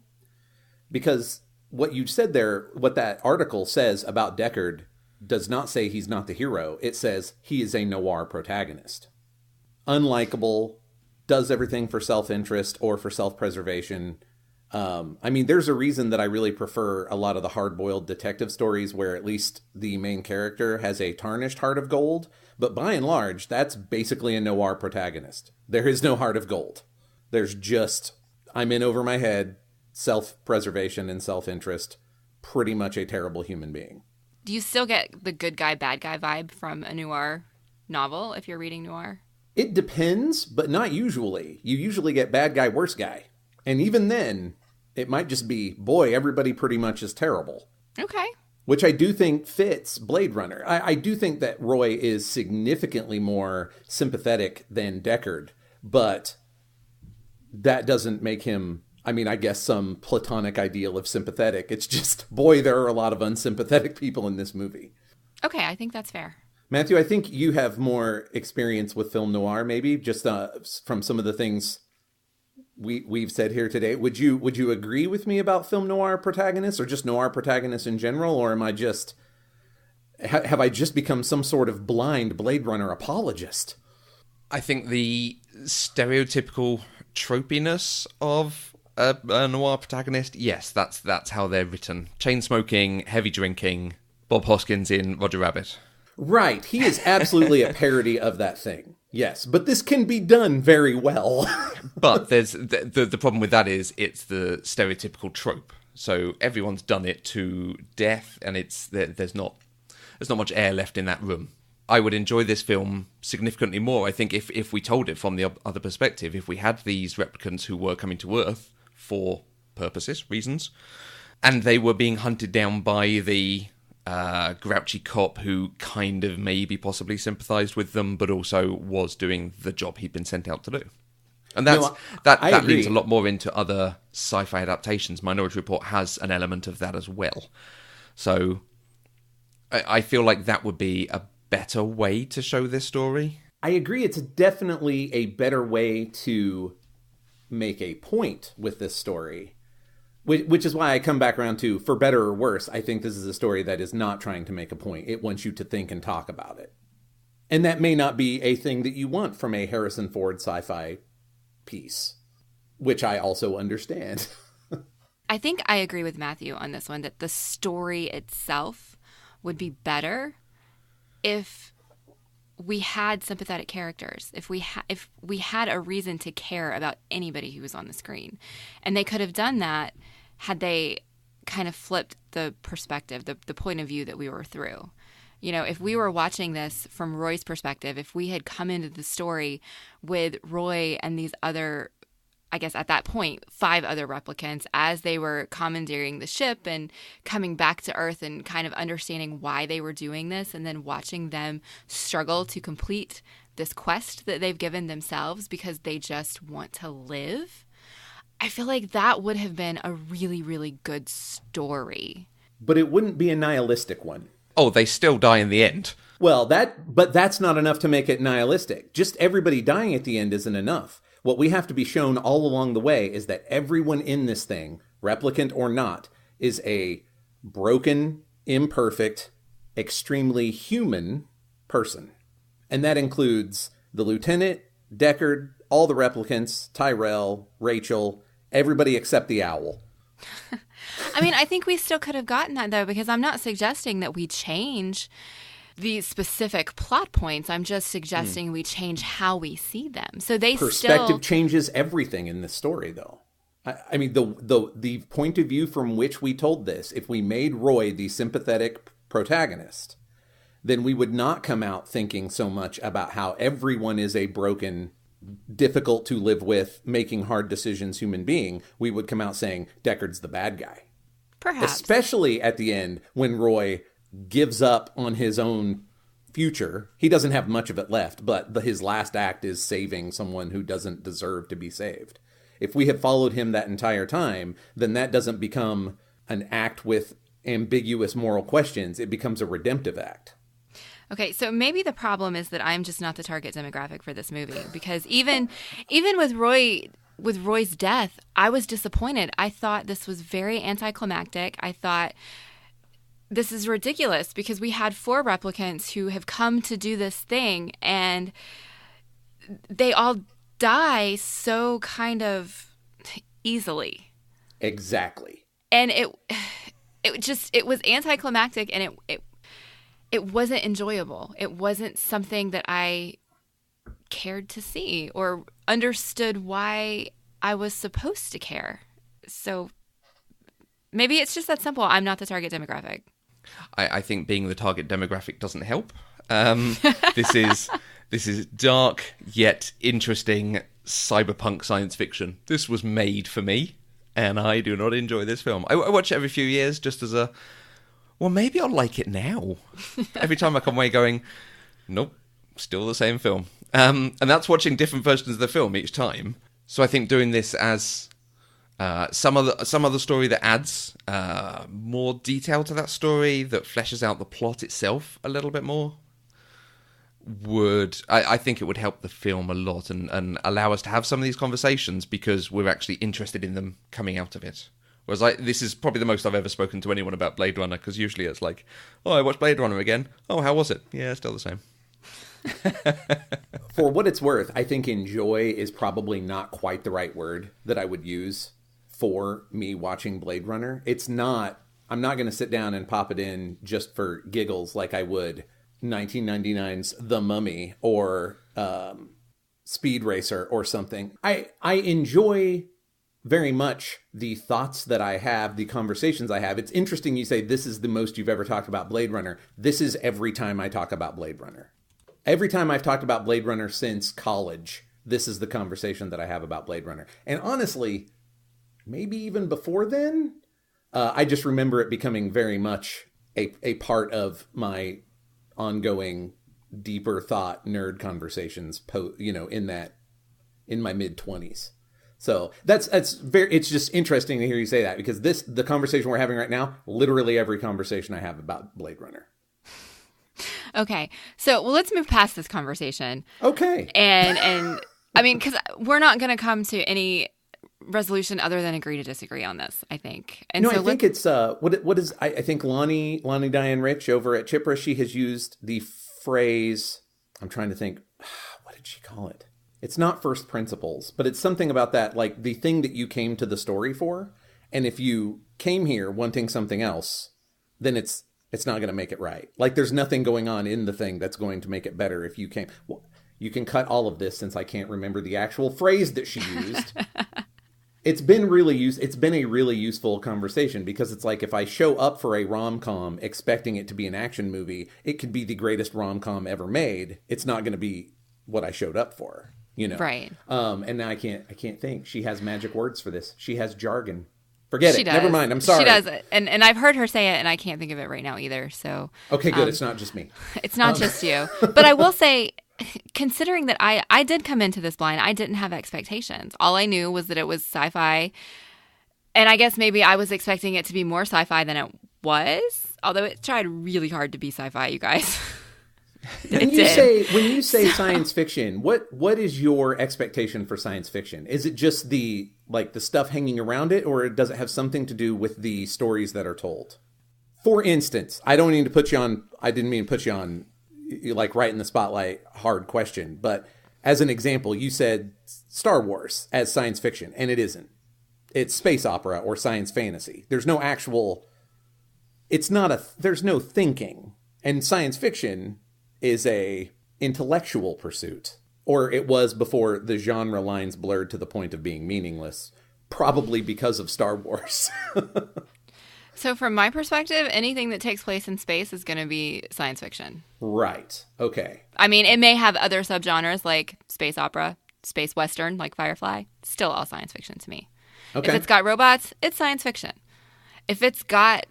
Because what you said there, what that article says about Deckard, does not say he's not the hero. It says he is a noir protagonist. Unlikable, does everything for self-interest or for self-preservation. There's a reason that I really prefer a lot of the hard-boiled detective stories where at least the main character has a tarnished heart of gold. But by and large, that's basically a noir protagonist. There is no heart of gold. There's just, I'm in over my head, self-preservation and self-interest, pretty much a terrible human being. Do you still get the good guy, bad guy vibe from a noir novel if you're reading noir? It depends, but not usually. You usually get bad guy, worse guy. And even then, it might just be, boy, everybody pretty much is terrible. Okay. Which I do think fits Blade Runner. I do think that Roy is significantly more sympathetic than Deckard, but that doesn't make him, I guess, some platonic ideal of sympathetic. It's just, boy, there are a lot of unsympathetic people in this movie. Okay, I think that's fair. Matthew, I think you have more experience with film noir, maybe, just from some of the things we've said here today. Would you agree with me about film noir protagonists, or just noir protagonists in general, or am I just have I just become some sort of blind Blade Runner apologist? I think the stereotypical tropiness of a noir protagonist, yes, that's how they're written. Chain smoking, heavy drinking, Bob Hoskins in Roger Rabbit. Right, he is absolutely a parody of that thing. Yes, but this can be done very well. But there's the problem with that is it's the stereotypical trope. So everyone's done it to death, and there's not much air left in that room. I would enjoy this film significantly more, I think, if we told it from the other perspective. If we had these replicants who were coming to Earth for reasons, and they were being hunted down by the grouchy cop who kind of maybe possibly sympathised with them, but also was doing the job he'd been sent out to do. And that leads a lot more into other sci-fi adaptations. Minority Report has an element of that as well. So I feel like that would be a better way to show this story. I agree. It's definitely a better way to make a point with this story, which is why I come back around to, for better or worse, I think this is a story that is not trying to make a point. It wants you to think and talk about it. And that may not be a thing that you want from a Harrison Ford sci-fi piece, which I also understand. I think I agree with Matthew on this one, that the story itself would be better if we had sympathetic characters, if we had a reason to care about anybody who was on the screen. And they could have done that had they kind of flipped the perspective, the point of view that we were through. You know, if we were watching this from Roy's perspective, if we had come into the story with Roy and these other, I guess at that point, 5 other replicants, as they were commandeering the ship and coming back to Earth and kind of understanding why they were doing this, and then watching them struggle to complete this quest that they've given themselves because they just want to live, I feel like that would have been a really, really good story. But it wouldn't be a nihilistic one. Oh, they still die in the end. Well, but that's not enough to make it nihilistic. Just everybody dying at the end isn't enough. What we have to be shown all along the way is that everyone in this thing, replicant or not, is a broken, imperfect, extremely human person. And that includes the lieutenant, Deckard, all the replicants, Tyrell, Rachel, everybody except the owl. I mean, I think we still could have gotten that, though, because I'm not suggesting that we change these specific plot points. I'm just suggesting we change how we see them. So they Perspective changes everything in this story, though. I mean, the point of view from which we told this, if we made Roy the sympathetic protagonist, then we would not come out thinking so much about how everyone is a broken, difficult to live with, making hard decisions human being. We would come out saying Deckard's the bad guy. Perhaps. Especially at the end when Roy gives up on his own future. He doesn't have much of it left, but his last act is saving someone who doesn't deserve to be saved. If we had followed him that entire time, then that doesn't become an act with ambiguous moral questions. It becomes a redemptive act. Okay, so maybe the problem is that I'm just not the target demographic for this movie, because even with Roy's death, I was disappointed. I thought this was very anticlimactic. I thought this is ridiculous because we had 4 replicants who have come to do this thing, and they all die so kind of easily. Exactly. And it was anticlimactic, and it wasn't enjoyable. It wasn't something that I cared to see or understood why I was supposed to care. So maybe it's just that simple. I'm not the target demographic. I think being the target demographic doesn't help. This is dark yet interesting cyberpunk science fiction. This was made for me, and I do not enjoy this film. I watch it every few years just as a, well, maybe I'll like it now. Every time I come away going, nope, still the same film. And that's watching different versions of the film each time. So I think doing this as some other story that adds more detail to that story, that fleshes out the plot itself a little bit more, I think it would help the film a lot and allow us to have some of these conversations because we're actually interested in them coming out of it. Whereas this is probably the most I've ever spoken to anyone about Blade Runner, because usually it's like, oh, I watched Blade Runner again. Oh, how was it? Yeah, still the same. For what it's worth, I think enjoy is probably not quite the right word that I would use for me watching Blade Runner. It's not, I'm not going to sit down and pop it in just for giggles like I would 1999's The Mummy or Speed Racer or something. I enjoy very much the thoughts that I have, the conversations I have. It's interesting you say this is the most you've ever talked about Blade Runner. This is every time I talk about Blade Runner. Every time I've talked about Blade Runner since college, this is the conversation that I have about Blade Runner. And honestly, maybe even before then, I just remember it becoming very much a part of my ongoing deeper thought nerd conversations, in my mid-20s. So it's just interesting to hear you say that, because the conversation we're having right now, literally every conversation I have about Blade Runner. Okay. So, well, let's move past this conversation. Okay. And I mean, because we're not going to come to any resolution other than agree to disagree on this, I think. And no, so I think it's what is I think Lonnie Diane Rich over at Chipra, she has used the phrase, I'm trying to think, what did she call it? It's not first principles, but it's something about that, like the thing that you came to the story for. And if you came here wanting something else, then it's not going to make it right. Like there's nothing going on in the thing that's going to make it better if you came. Well, you can cut all of this since I can't remember the actual phrase that she used. It's been a really useful conversation, because it's like if I show up for a rom-com expecting it to be an action movie, it could be the greatest rom-com ever made. It's not going to be what I showed up for, you know. Right. And now I can't think. She has magic words for this. She has jargon. Forget she it. Does. Never mind. I'm sorry. She does. And I've heard her say it, and I can't think of it right now either. So okay, good. It's not just me. It's not just you. But I will say, considering that I did come into this blind, I didn't have expectations. All I knew was that it was sci-fi. And I guess maybe I was expecting it to be more sci-fi than it was. Although it tried really hard to be sci-fi, you guys. When you say science fiction, what is your expectation for science fiction? Is it just the stuff hanging around it, or does it have something to do with the stories that are told? For instance, I didn't mean to put you on like right in the spotlight, hard question, but as an example, you said Star Wars as science fiction, and it isn't. It's space opera or science fantasy. There's no there's no thinking. And science fiction is a intellectual pursuit, or it was before the genre lines blurred to the point of being meaningless, probably because of Star Wars. So from my perspective, anything that takes place in space is going to be science fiction. Right. Okay. I mean, it may have other subgenres like space opera, space western, like Firefly. Still all science fiction to me. Okay. If it's got robots, it's science fiction. If it's got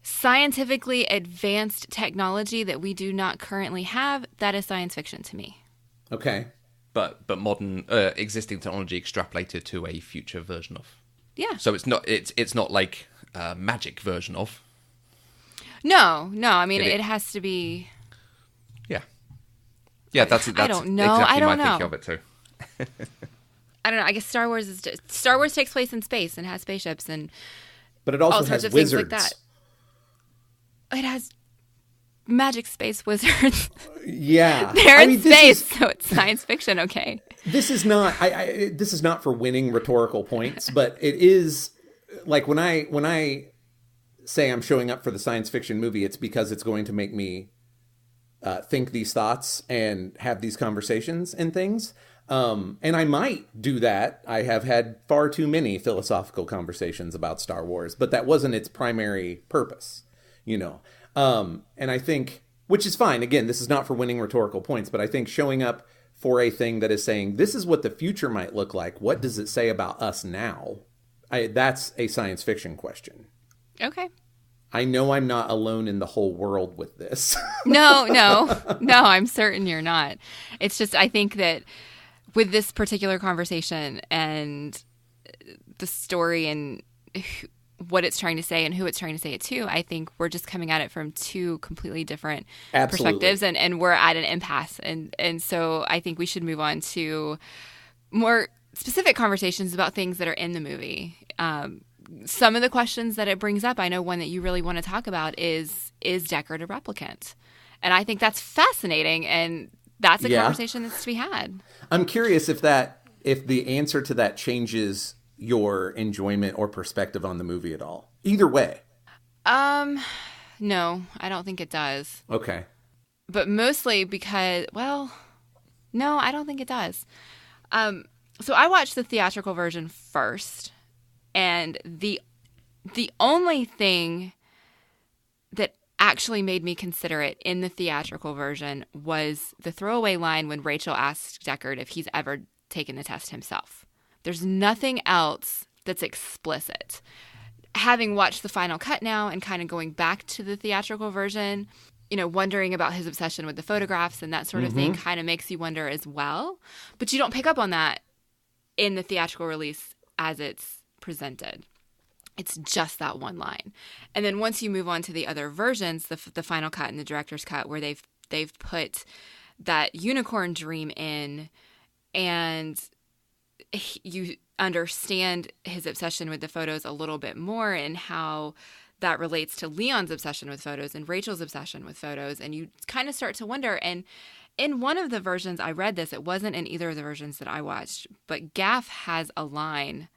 scientifically advanced technology that we do not currently have, that is science fiction to me. Okay. But modern existing technology extrapolated to a future version of. Yeah. So it's not like a magic version of. No. I mean, it has to be. Yeah. Yeah, that's I don't know. exactly I don't my know. thinking of it too. I don't know. I guess Star Wars takes place in space and has spaceships but it also all sorts has of wizards. things like that. It has magic space wizards. Yeah. They're in space, so it's science fiction, okay. This is not this is not for winning rhetorical points, but it is like when I say I'm showing up for the science fiction movie, it's because it's going to make me think these thoughts and have these conversations and things. And I might do that. I have had far too many philosophical conversations about Star Wars, but that wasn't its primary purpose, you know. And I think, which is fine. Again, this is not for winning rhetorical points, but I think showing up for a thing that is saying, this is what the future might look like. What does it say about us now? That's a science fiction question. Okay. I know I'm not alone in the whole world with this. No, I'm certain you're not. It's just, I think that with this particular conversation and the story and what it's trying to say and who it's trying to say it to, I think we're just coming at it from two completely different perspectives, and we're at an impasse. And so I think we should move on to more specific conversations about things that are in the movie. Some of the questions that it brings up, I know one that you really want to talk about is Deckard a replicant? And I think that's fascinating, and that's a conversation that's to be had. I'm curious if the answer to that changes your enjoyment or perspective on the movie at all. Either way. No, I don't think it does. Okay. But mostly because, no, I don't think it does. So I watched the theatrical version first, and the only thing that actually made me consider it in the theatrical version was the throwaway line when Rachel asked Deckard if he's ever taken the test himself. There's nothing else that's explicit. Having watched the final cut now and kind of going back to the theatrical version, wondering about his obsession with the photographs and that sort of thing kind of makes you wonder as well. But you don't pick up on that in the theatrical release as it's presented. It's just that one line. And then once you move on to the other versions, the final cut and the director's cut, where they've they've put that unicorn dream in, and you understand his obsession with the photos a little bit more and how that relates to Leon's obsession with photos and Rachel's obsession with photos. And you kind of start to wonder. And in one of the versions I read this, it wasn't in either of the versions that I watched, but Gaff has a line,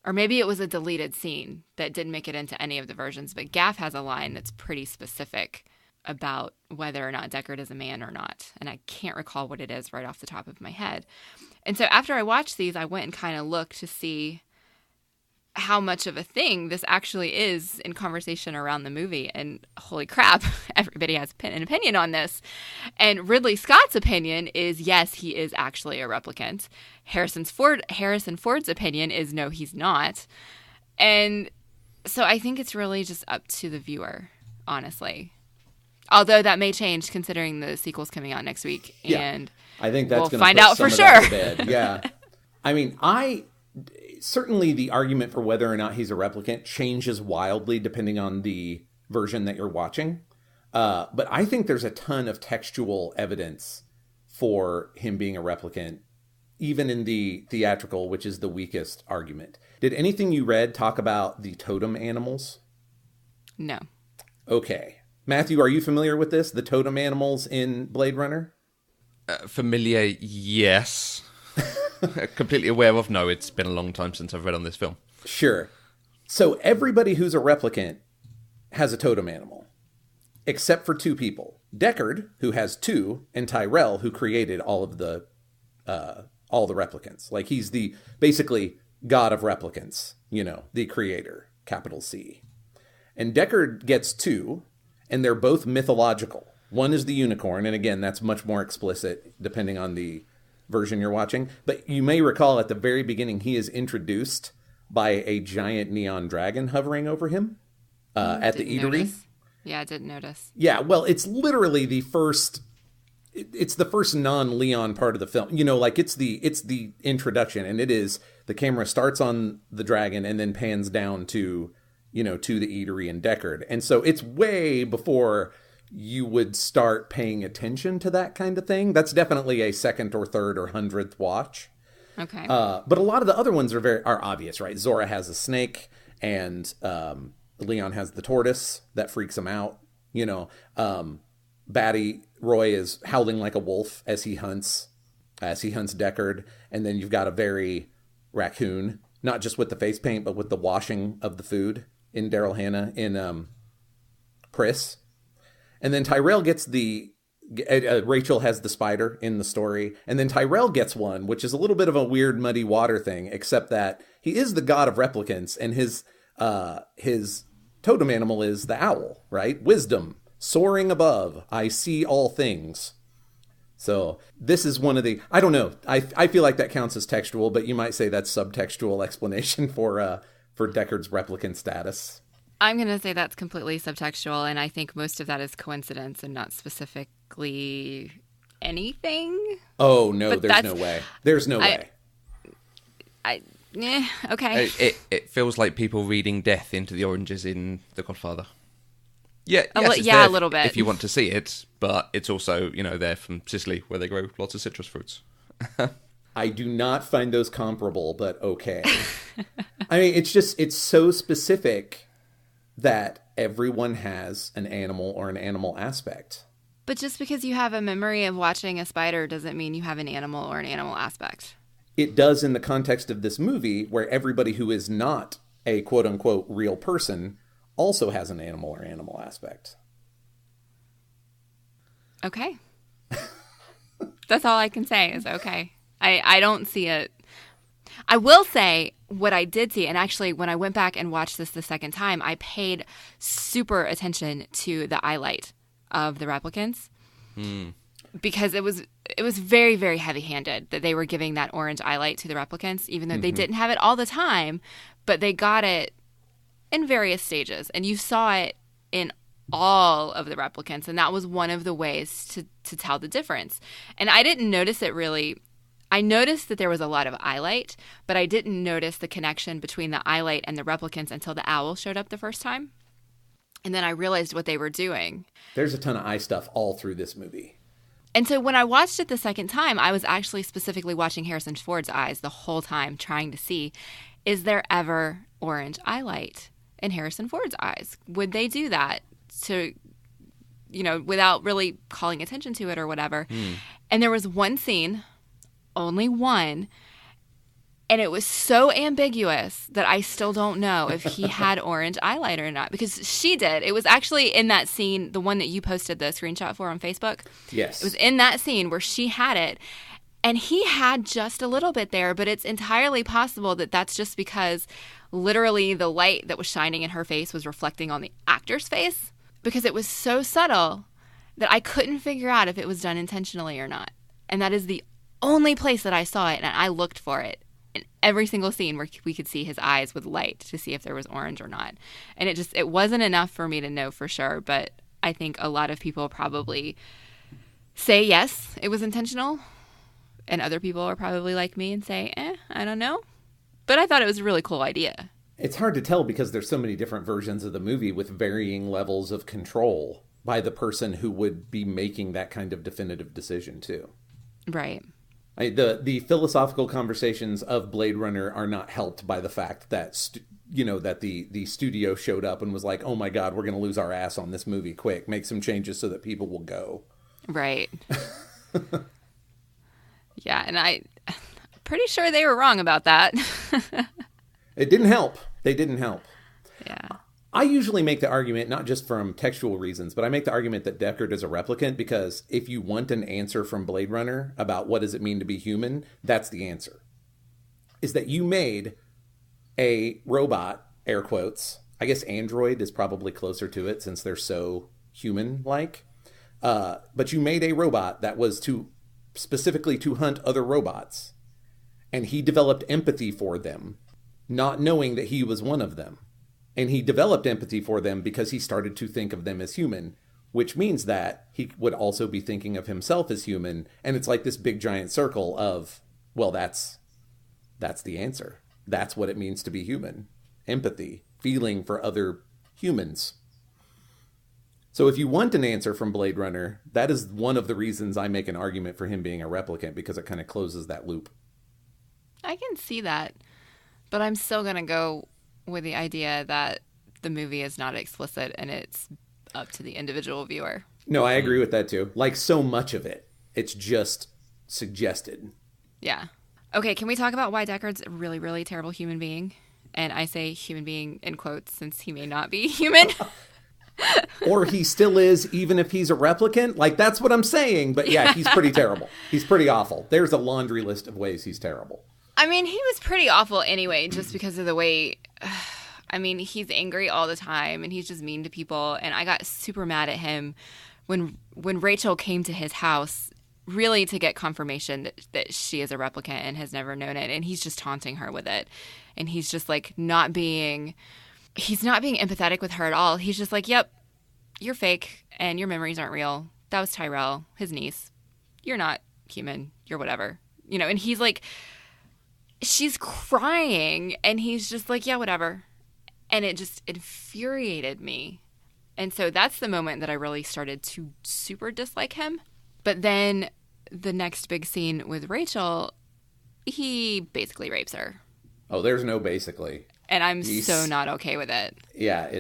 or maybe it was a deleted scene that didn't make it into any of the versions, but Gaff has a line that's pretty specific about whether or not Deckard is a man or not. And I can't recall what it is right off the top of my head. And so after I watched these, I went and kind of looked to see how much of a thing this actually is in conversation around the movie. And holy crap, everybody has an opinion on this. And Ridley Scott's opinion is, yes, he is actually a replicant. Harrison Ford's opinion is, no, he's not. And so I think it's really just up to the viewer, honestly. Although that may change considering the sequel's coming out next week. Yeah. And I think that's we'll going to find out for sure. Yeah. I mean, certainly the argument for whether or not he's a replicant changes wildly depending on the version that you're watching. But I think there's a ton of textual evidence for him being a replicant, even in the theatrical, which is the weakest argument. Did anything you read talk about the totem animals? No. Okay. Matthew, are you familiar with this? The totem animals in Blade Runner? Familiar, yes. Completely aware of, no. It's been a long time since I've read on this film. Sure. So everybody who's a replicant has a totem animal, except for two people. Deckard, who has two, and Tyrell, who created all the replicants. Like, he's the, basically, god of replicants, the creator, capital C. And Deckard gets two, and they're both mythological. One is the unicorn, and again, that's much more explicit depending on the version you're watching. But you may recall at the very beginning, he is introduced by a giant neon dragon hovering over him at the eatery. Notice. Yeah, I didn't notice. Yeah, well, it's literally the first non-Leon part of the film. It's the introduction, and it is, the camera starts on the dragon and then pans down to the eatery and Deckard. And so it's way before you would start paying attention to that kind of thing. That's definitely a second or third or 100th watch. Okay. But a lot of the other ones are obvious, right? Zora has a snake, and Leon has the tortoise that freaks him out. Batty Roy is howling like a wolf as he hunts Deckard. And then you've got a very raccoon, not just with the face paint, but with the washing of the food in Daryl Hannah in Pris. And then Tyrell gets Rachel has the spider in the story. And then Tyrell gets one, which is a little bit of a weird muddy water thing, except that he is the god of replicants, and his totem animal is the owl, right? Wisdom, soaring above, I see all things. So this is one of the, I don't know, I feel like that counts as textual, but you might say that's subtextual explanation for Deckard's replicant status. I'm going to say that's completely subtextual, and I think most of that is coincidence and not specifically anything. Oh, no, there's no way. There's no way. Okay. It feels like people reading death into the oranges in The Godfather. Yeah, yes, a little bit. If you want to see it, but it's also, they're from Sicily, where they grow lots of citrus fruits. I do not find those comparable, but okay. I mean, it's so specific that everyone has an animal or an animal aspect. But just because you have a memory of watching a spider doesn't mean you have an animal or an animal aspect. It does in the context of this movie, where everybody who is not a quote-unquote real person also has an animal or animal aspect. Okay. That's all I can say is okay. I don't see it. I will say what I did see, and actually when I went back and watched this the second time, I paid super attention to the eyelight of the replicants. Because it was very, very heavy-handed that they were giving that orange eyelight to the replicants, even though they didn't have it all the time, but they got it in various stages. And you saw it in all of the replicants, and that was one of the ways to tell the difference. And I didn't notice it really. I noticed that there was a lot of eyelight, but I didn't notice the connection between the eyelight and the replicants until the owl showed up the first time. And then I realized what they were doing. There's a ton of eye stuff all through this movie. And so when I watched it the second time, I was actually specifically watching Harrison Ford's eyes the whole time, trying to see, is there ever orange eyelight in Harrison Ford's eyes? Would they do that to, without really calling attention to it or whatever? And there was one scene, only one, and it was so ambiguous that I still don't know if he had orange eyeliner or not, because she did. It was actually in that scene, the one that you posted the screenshot for on Facebook. Yes. It was in that scene where she had it, and he had just a little bit there, but it's entirely possible that that's just because literally the light that was shining in her face was reflecting on the actor's face, because it was so subtle that I couldn't figure out if it was done intentionally or not. And that is the only place that I saw it, and I looked for it in every single scene where we could see his eyes with light to see if there was orange or not. And it wasn't enough for me to know for sure, but I think a lot of people probably say yes, it was intentional, and other people are probably like me and say, I don't know. But I thought it was a really cool idea. It's hard to tell because there's so many different versions of the movie with varying levels of control by the person who would be making that kind of definitive decision too. Right. The philosophical conversations of Blade Runner are not helped by the fact that that the studio showed up and was like, oh my God, we're going to lose our ass on this movie quick. Make some changes so that people will go. Right. Yeah, and I'm pretty sure they were wrong about that. It didn't help. They didn't help. Yeah. I usually make the argument, not just from textual reasons, but I make the argument that Deckard is a replicant because if you want an answer from Blade Runner about what does it mean to be human, that's the answer. Is that you made a robot, air quotes, I guess android is probably closer to it since they're so human-like, but you made a robot that was specifically to hunt other robots, and he developed empathy for them, not knowing that he was one of them. And he developed empathy for them because he started to think of them as human, which means that he would also be thinking of himself as human. And it's like this big giant circle of, well, that's the answer. That's what it means to be human. Empathy, feeling for other humans. So if you want an answer from Blade Runner, that is one of the reasons I make an argument for him being a replicant, because it kind of closes that loop. I can see that, but I'm still going to go with the idea that the movie is not explicit and it's up to the individual viewer. No, I agree with that too. Like so much of it, it's just suggested. Yeah. Okay, can we talk about why Deckard's a really, really terrible human being? And I say human being in quotes since he may not be human. Or he still is, even if he's a replicant. Like, that's what I'm saying. But yeah, he's pretty terrible. He's pretty awful. There's a laundry list of ways he's terrible. I mean, he was pretty awful anyway, just because of the way, I mean, he's angry all the time and he's just mean to people. And I got super mad at him when Rachel came to his house, really to get confirmation that she is a replicant and has never known it. And he's just taunting her with it. And he's just like he's not being empathetic with her at all. He's just like, yep, you're fake and your memories aren't real. That was Tyrell, his niece. You're not human. You're whatever. And he's like, she's crying and he's just like, yeah, whatever. And it just infuriated me. And so that's the moment that I really started to super dislike him. But then the next big scene with Rachel, he basically rapes her. Oh, there's no basically. And I'm so not okay with it. Yeah,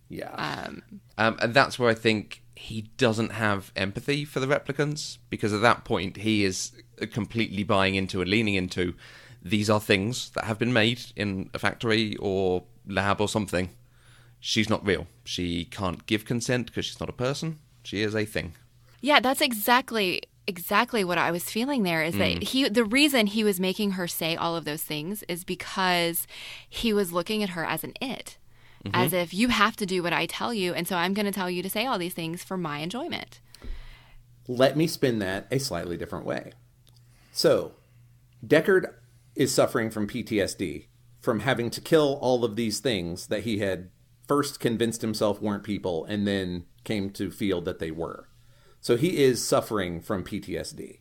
Yeah. And that's where I think he doesn't have empathy for the replicants, because at that point he is completely buying into and leaning into these are things that have been made in a factory or lab or something. She's not real. She can't give consent because she's not a person. She is a thing. Yeah, that's exactly what I was feeling there, is that the reason he was making her say all of those things is because he was looking at her as an it. Mm-hmm. As if you have to do what I tell you, and so I'm going to tell you to say all these things for my enjoyment. Let me spin that a slightly different way. So, Deckard is suffering from PTSD, from having to kill all of these things that he had first convinced himself weren't people, and then came to feel that they were. So he is suffering from PTSD.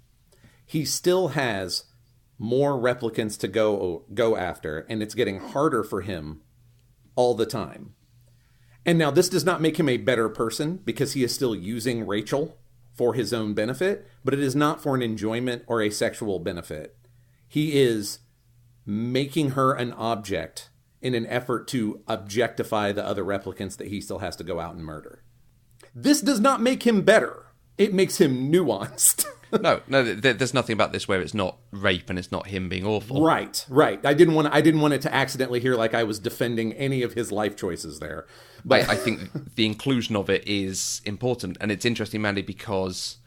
He still has more replicants to go after, and it's getting harder for him all the time. And now this does not make him a better person because he is still using Rachel for his own benefit, but it is not for an enjoyment or a sexual benefit. He is making her an object in an effort to objectify the other replicants that he still has to go out and murder. This does not make him better. It makes him nuanced. No, there's nothing about this where it's not rape and it's not him being awful. Right. I didn't want it to accidentally hear like I was defending any of his life choices there. But I think the inclusion of it is important, and it's interesting, Mandy, because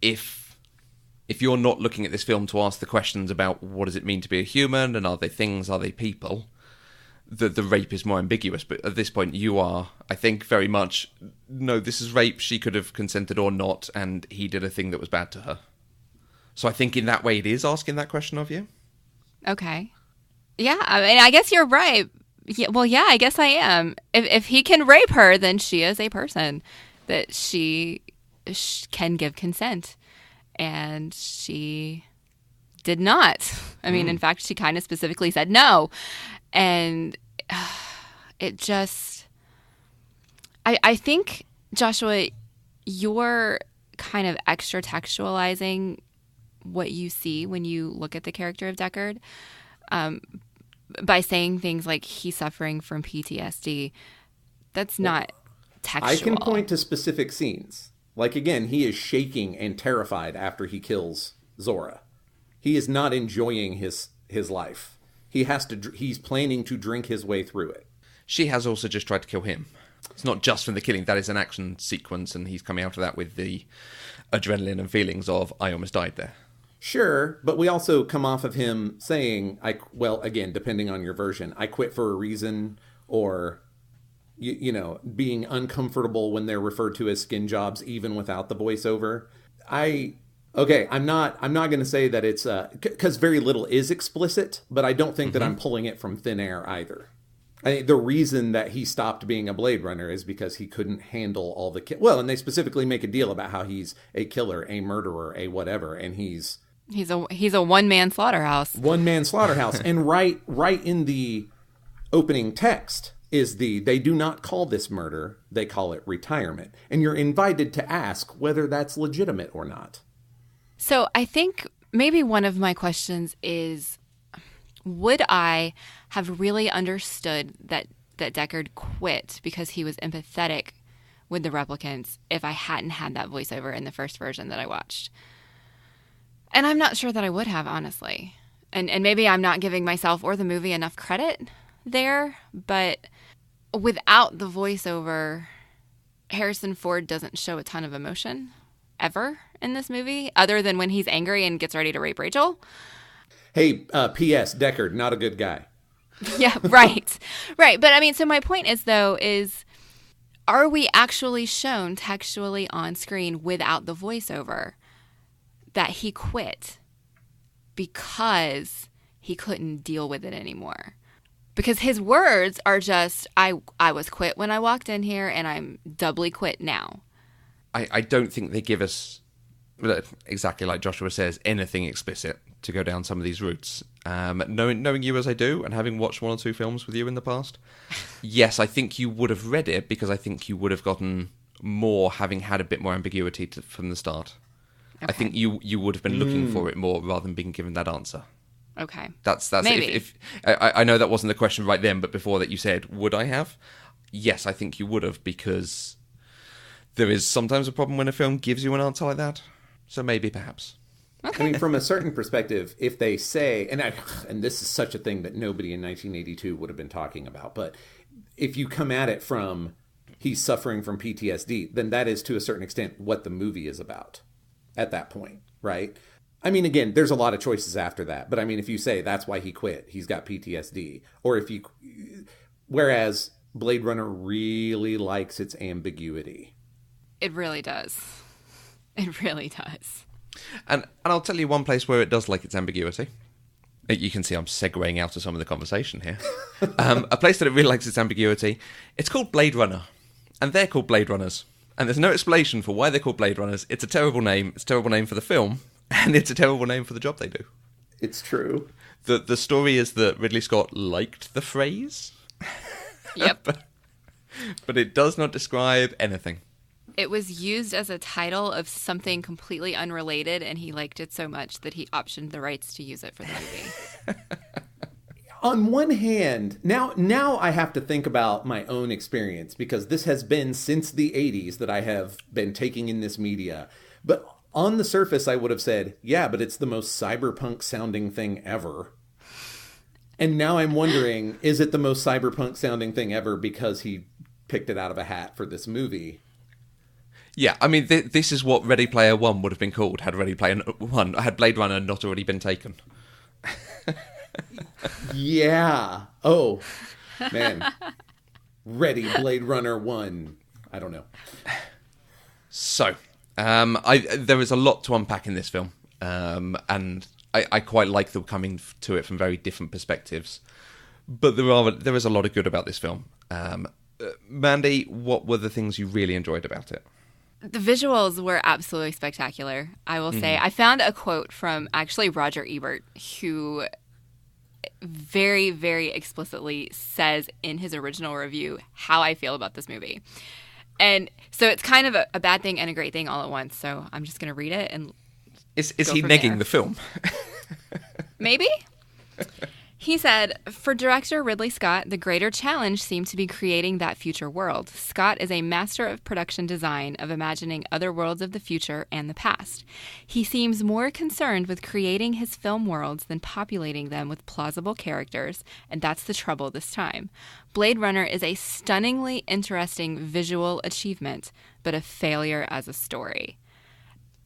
if you're not looking at this film to ask the questions about what does it mean to be a human, and are they things, are they people, the rape is more ambiguous. But at this point, you are, I think, very much, no, this is rape, she could have consented or not, and he did a thing that was bad to her. So I think in that way it is asking that question of you. Okay. Yeah, I mean, I guess you're right. Yeah, well, yeah, I guess I am. If he can rape her, then she is a person that she can give consent. And she did not. I mean, in fact, she kind of specifically said no. And it just... I think, Joshua, you're kind of extra textualizing what you see when you look at the character of Deckard. By saying things like he's suffering from PTSD. That's not textual. I can point to specific scenes. Like, again, he is shaking and terrified after he kills Zora. He is not enjoying his life. He's planning to drink his way through it. She has also just tried to kill him. It's not just from the killing. That is an action sequence, and he's coming out of that with the adrenaline and feelings of, I almost died there. Sure, but we also come off of him saying, again, depending on your version, I quit for a reason, or, being uncomfortable when they're referred to as skin jobs, even without the voiceover. I'm not going to say that it's, because very little is explicit, but I don't think that I'm pulling it from thin air either. I think the reason that he stopped being a Blade Runner is because he couldn't handle all the and they specifically make a deal about how he's a killer, a murderer, a whatever, and he's a one-man slaughterhouse. One-man slaughterhouse. And right in the opening text is they do not call this murder, they call it retirement. And you're invited to ask whether that's legitimate or not. So I think maybe one of my questions is, would I have really understood that Deckard quit because he was empathetic with the replicants if I hadn't had that voiceover in the first version that I watched? And I'm not sure that I would have, honestly. And maybe I'm not giving myself or the movie enough credit there, but without the voiceover, Harrison Ford doesn't show a ton of emotion ever in this movie, other than when he's angry and gets ready to rape Rachel. Hey, P.S., Deckard, not a good guy. Yeah, right. Right. But I mean, so my point is, are we actually shown textually on screen without the voiceover that he quit because he couldn't deal with it anymore? Because his words are just, I was quit when I walked in here and I'm doubly quit now. I don't think they give us, exactly like Joshua says, anything explicit to go down some of these routes. Knowing you as I do, and having watched one or two films with you in the past, yes, I think you would have read it because I think you would have gotten more having had a bit more ambiguity from the start. Okay. I think you would have been looking for it more rather than being given that answer. Okay. That's maybe. If I know that wasn't the question right then, but before that you said, would I have? Yes, I think you would have, because there is sometimes a problem when a film gives you an answer like that. So maybe, perhaps. Okay. I mean, from a certain perspective, if they say, and this is such a thing that nobody in 1982 would have been talking about, but if you come at it from he's suffering from PTSD, then that is to a certain extent what the movie is about at that point, right? I mean, again, there's a lot of choices after that, but I mean, if you say that's why he quit, he's got PTSD, or whereas Blade Runner really likes its ambiguity. It really does. It really does. And I'll tell you one place where it does like its ambiguity. You can see I'm segueing out of some of the conversation here. A place that it really likes its ambiguity, it's called Blade Runner. And they're called Blade Runners. And there's no explanation for why they're called Blade Runners. It's a terrible name. It's a terrible name for the film. And it's a terrible name for the job they do. It's true. The story is that Ridley Scott liked the phrase. Yep. But it does not describe anything. It was used as a title of something completely unrelated, and he liked it so much that he optioned the rights to use it for the movie. On one hand, now I have to think about my own experience, because this has been since the 80s that I have been taking in this media. But on the surface, I would have said, yeah, but it's the most cyberpunk sounding thing ever. And now I'm wondering, is it the most cyberpunk sounding thing ever because he picked it out of a hat for this movie? Yeah, I mean, this is what Ready Player One would have been called had Blade Runner not already been taken. Yeah. Oh, man. Ready Blade Runner 1. I don't know. So, there is a lot to unpack in this film. And I quite like them coming to it from very different perspectives. But there is a lot of good about this film. Mandy, what were the things you really enjoyed about it? The visuals were absolutely spectacular, I will say. I found a quote from actually Roger Ebert, who very, very explicitly says in his original review how I feel about this movie. And so it's kind of a bad thing and a great thing all at once. So I'm just going to read it. And Is he negging the film? Maybe? He said, for director Ridley Scott, the greater challenge seemed to be creating that future world. Scott is a master of production design, of imagining other worlds of the future and the past. He seems more concerned with creating his film worlds than populating them with plausible characters, and that's the trouble this time. Blade Runner is a stunningly interesting visual achievement, but a failure as a story.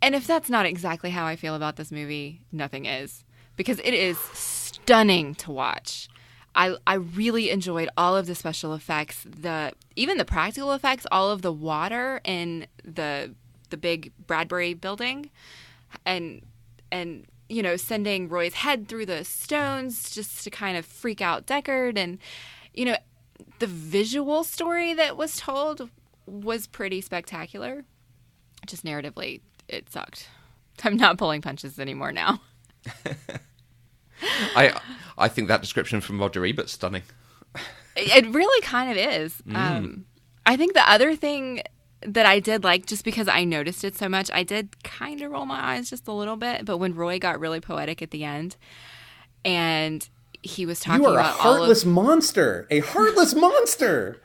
And if that's not exactly how I feel about this movie, nothing is. Because it is stunning to watch. I really enjoyed all of the special effects, even the practical effects, all of the water in the big Bradbury building, and you know, sending Roy's head through the stones just to kind of freak out Deckard, and you know, the visual story that was told was pretty spectacular. Just narratively, it sucked. I'm not pulling punches anymore now. I think that description from Roger Ebert's stunning. It really kind of is. I think the other thing that I did like, just because I noticed it so much, I did kind of roll my eyes just a little bit. But when Roy got really poetic at the end, and he was talking about you are a heartless monster, a heartless monster.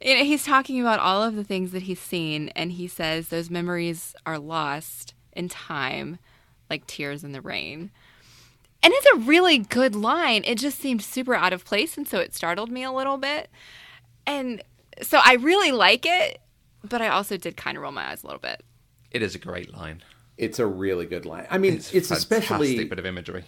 You know, he's talking about all of the things that he's seen, and he says those memories are lost in time, like tears in the rain. And it's a really good line. It just seemed super out of place, and so it startled me a little bit. And so I really like it, but I also did kind of roll my eyes a little bit. It is a great line. It's a really good line. I mean, it's especially fantastic bit of imagery.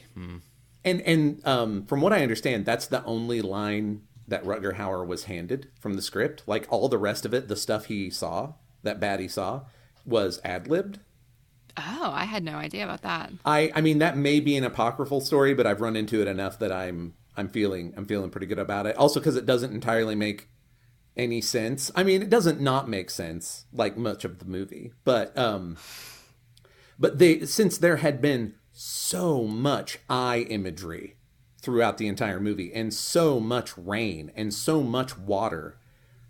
And from what I understand, that's the only line that Rutger Hauer was handed from the script. Like all the rest of it, the stuff he saw, that Batty saw, was ad-libbed. Oh, I had no idea about that. I mean, that may be an apocryphal story, but I've run into it enough that I'm feeling pretty good about it. Also, because it doesn't entirely make any sense. I mean, it doesn't not make sense, like much of the movie, but since there had been so much eye imagery throughout the entire movie, and so much rain and so much water,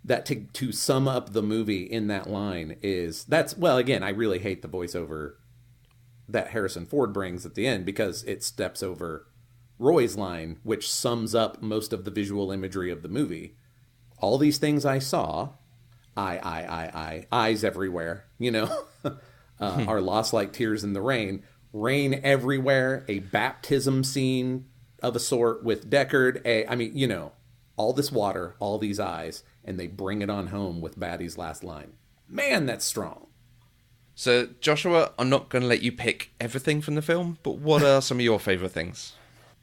that to sum up the movie in that line again, I really hate the voiceover that Harrison Ford brings at the end, because it steps over Roy's line, which sums up most of the visual imagery of the movie. All these things I saw, eyes everywhere, you know, are lost like tears in the rain. Rain everywhere, a baptism scene of a sort with Deckard. I mean, you know, all this water, all these eyes, and they bring it on home with Batty's last line. Man, that's strong. So, Joshua, I'm not going to let you pick everything from the film, but what are some of your favourite things?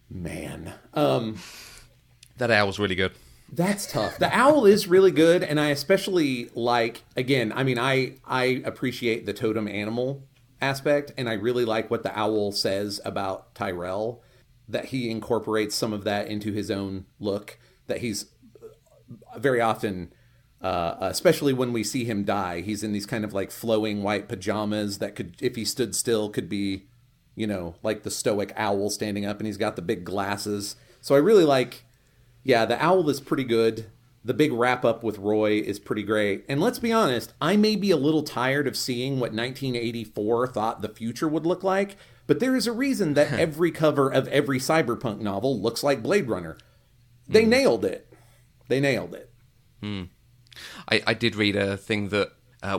Man. That owl's really good. That's tough. The owl is really good, and I especially like, again, I mean, I appreciate the totem animal aspect, and I really like what the owl says about Tyrell, that he incorporates some of that into his own look, that he's very often, especially when we see him die, he's in these kind of like flowing white pajamas that could, if he stood still, could be, you know, like the stoic owl standing up, and he's got the big glasses. So I really like Yeah, the owl is pretty good. The big wrap-up with Roy is pretty great. And let's be honest, I may be a little tired of seeing what 1984 thought the future would look like, but there is a reason that every cover of every cyberpunk novel looks like Blade Runner. They nailed it. They nailed it. I did read a thing that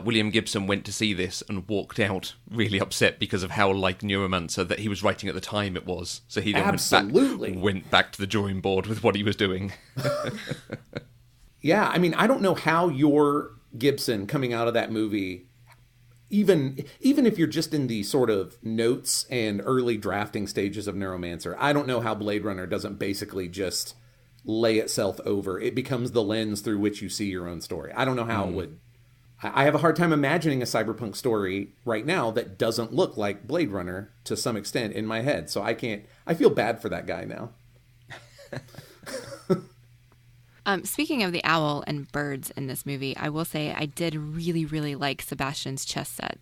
William Gibson went to see this and walked out really upset because of how like Neuromancer that he was writing at the time it was. So he then went back to the drawing board with what he was doing. Yeah, I mean, I don't know how you're Gibson coming out of that movie, even if you're just in the sort of notes and early drafting stages of Neuromancer, I don't know how Blade Runner doesn't basically just lay itself over. It becomes the lens through which you see your own story. I don't know how it would. I have a hard time imagining a cyberpunk story right now that doesn't look like Blade Runner to some extent in my head. So I feel bad for that guy now. Speaking of the owl and birds in this movie, I will say I did really, really like Sebastian's chess set.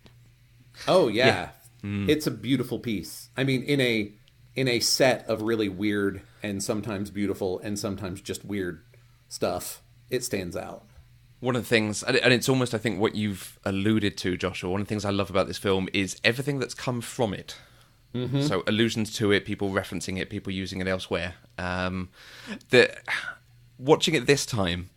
Oh, yeah. It's a beautiful piece. I mean, in a set of really weird and sometimes beautiful and sometimes just weird stuff, it stands out. One of the things, and it's almost, I think, what you've alluded to, Joshua, one of the things I love about this film is everything that's come from it. Mm-hmm. So allusions to it, people referencing it, people using it elsewhere. Watching it this time,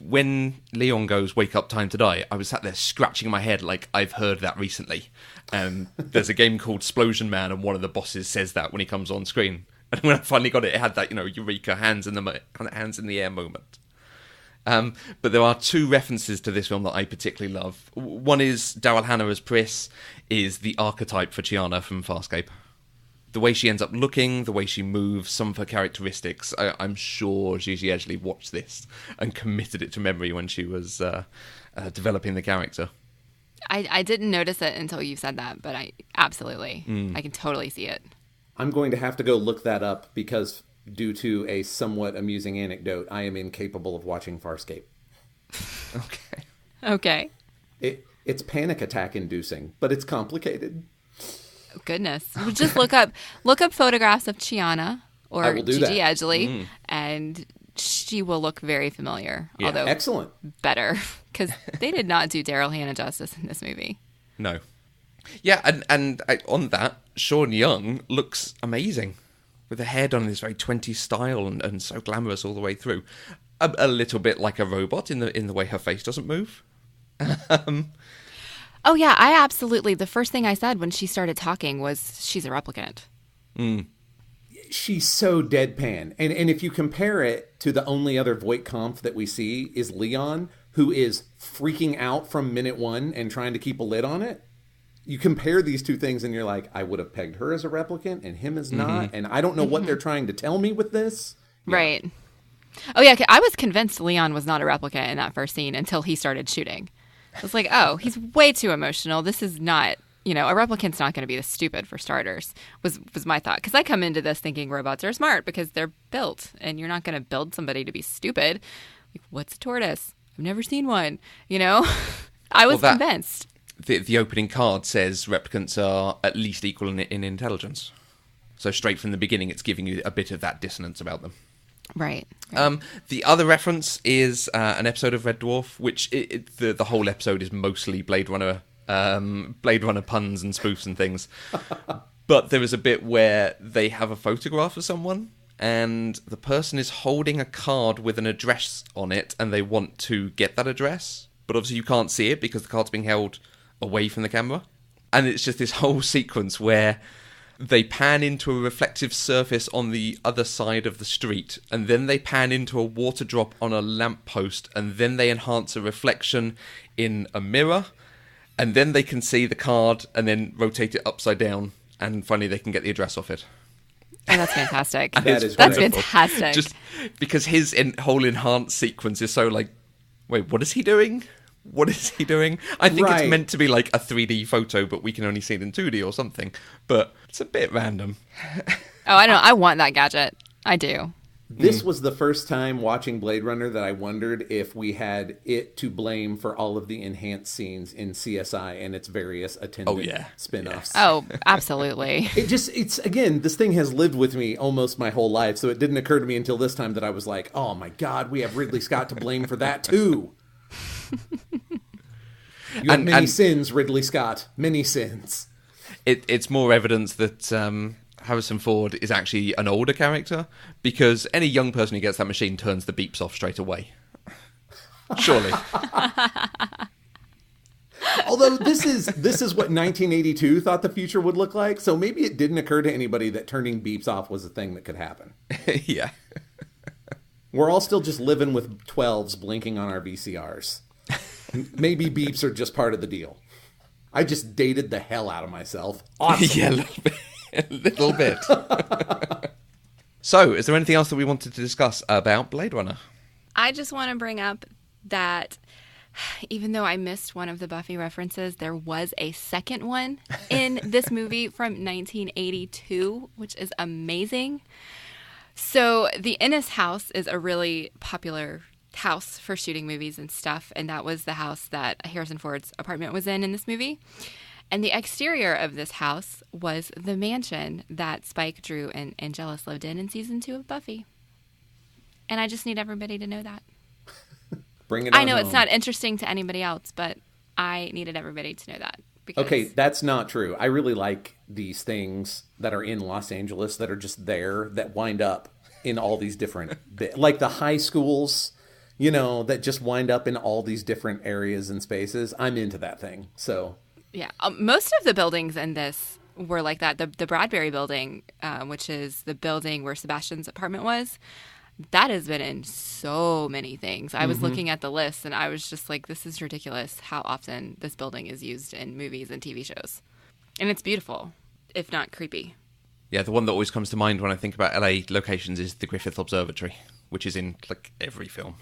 when Leon goes, "Wake up, time to die," I was sat there scratching my head like I've heard that recently. There's a game called Splosion Man, and one of the bosses says that when he comes on screen. And when I finally got it, it had that, eureka, hands in the air moment. But there are two references to this film that I particularly love. One is Daryl Hannah as Pris is the archetype for Chiana from Farscape. The way she ends up looking, the way she moves, some of her characteristics. I'm sure Gigi Edgley watched this and committed it to memory when she was developing the character. I didn't notice it until you said that, but I absolutely, I can totally see it. I'm going to have to go look that up because due to a somewhat amusing anecdote, I am incapable of watching Farscape. Okay. It's panic attack inducing, but it's complicated. Goodness. Just look up photographs of Chiana or Gigi Edgley, and she will look very familiar. Yeah. Although excellent. Better, because they did not do Daryl Hannah justice in this movie. No. Yeah, and on that, Sean Young looks amazing. With the hair done in this very 20s style and so glamorous all the way through. A little bit like a robot in the way her face doesn't move. Oh, yeah, I absolutely. The first thing I said when she started talking was she's a replicant. She's so deadpan. And if you compare it to the only other Voight-Kampf that we see is Leon, who is freaking out from minute one and trying to keep a lid on it. You compare these two things and you're like, I would have pegged her as a replicant and him as not. And I don't know what they're trying to tell me with this. Yeah. Right. Oh, yeah, I was convinced Leon was not a replicant in that first scene until he started shooting. I was like, oh, he's way too emotional. This is not, a replicant's not going to be this stupid for starters, was my thought. Because I come into this thinking robots are smart because they're built, and you're not going to build somebody to be stupid. Like, what's a tortoise? I've never seen one, I was convinced. The opening card says replicants are at least equal in intelligence. So straight from the beginning, it's giving you a bit of that dissonance about them. Right. The other reference is an episode of Red Dwarf, which the whole episode is mostly Blade Runner puns and spoofs and things. But there is a bit where they have a photograph of someone, and the person is holding a card with an address on it, and they want to get that address. But obviously you can't see it because the card's being held away from the camera. And it's just this whole sequence where they pan into a reflective surface on the other side of the street, and then they pan into a water drop on a lamppost, and then they enhance a reflection in a mirror, and then they can see the card and then rotate it upside down, and finally they can get the address off it. Oh, that's fantastic. That's fantastic. Just because his whole enhanced sequence is so like, wait, what is he doing? What is he doing? I think it's meant to be like a 3D photo, but we can only see it in 2D or something. But it's a bit random. Oh, I know. I want that gadget. I do. This was the first time watching Blade Runner that I wondered if we had it to blame for all of the enhanced scenes in CSI and its various attendant spin-offs. Oh, absolutely. It's again, this thing has lived with me almost my whole life, so it didn't occur to me until this time that I was like, oh my God, we have Ridley Scott to blame for that too. You have many sins, Ridley Scott. Many sins. It's more evidence that Harrison Ford is actually an older character, because any young person who gets that machine turns the beeps off straight away. Surely. Although this is what 1982 thought the future would look like, so maybe it didn't occur to anybody that turning beeps off was a thing that could happen. Yeah. We're all still just living with 12s blinking on our VCRs. Maybe beeps are just part of the deal. I just dated the hell out of myself. Awesome. Yeah, a little bit. So, is there anything else that we wanted to discuss about Blade Runner? I just want to bring up that even though I missed one of the Buffy references, there was a second one in this movie from 1982, which is amazing. So the Innes house is a really popular house for shooting movies and stuff, and that was the house that Harrison Ford's apartment was in this movie. And the exterior of this house was the mansion that Spike, Drew, and Angelus lived in season 2 of Buffy. And I just need everybody to know that. Bring it on I know home. it's not interesting to anybody else, but I needed everybody to know that. Because... Okay, that's not true. I really like these things that are in Los Angeles that are just there, that wind up in all these different... like the high schools, that just wind up in all these different areas and spaces. I'm into that thing, so... Yeah, most of the buildings in this were like that. The Bradbury building, which is the building where Sebastian's apartment was, that has been in so many things. I was looking at the list and I was just like, this is ridiculous how often this building is used in movies and TV shows. And it's beautiful, if not creepy. Yeah, the one that always comes to mind when I think about LA locations is the Griffith Observatory, which is in like every film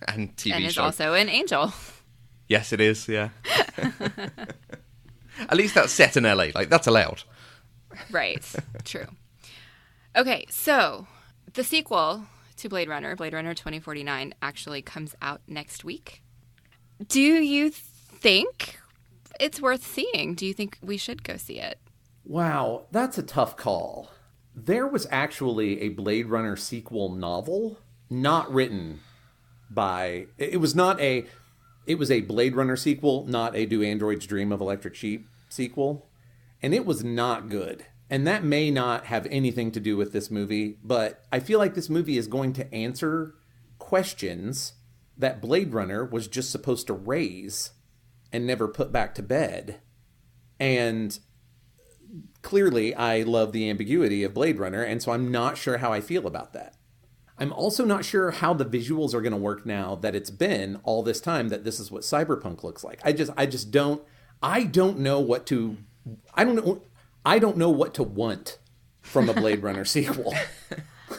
and TV show. And it's also an Angel. Yes, it is, yeah. At least that's set in LA. Like, that's allowed. Right. True. Okay, so the sequel to Blade Runner 2049, actually comes out next week. Do you think it's worth seeing? Do you think we should go see it? Wow, that's a tough call. There was actually a Blade Runner sequel novel, not written by... It was a Blade Runner sequel, not a Do Androids Dream of Electric Sheep sequel. And it was not good. And that may not have anything to do with this movie, but I feel like this movie is going to answer questions that Blade Runner was just supposed to raise and never put back to bed. And clearly, I love the ambiguity of Blade Runner, and so I'm not sure how I feel about that. I'm also not sure how the visuals are going to work now that it's been all this time that this is what cyberpunk looks like. I don't know what to want from a Blade Runner sequel.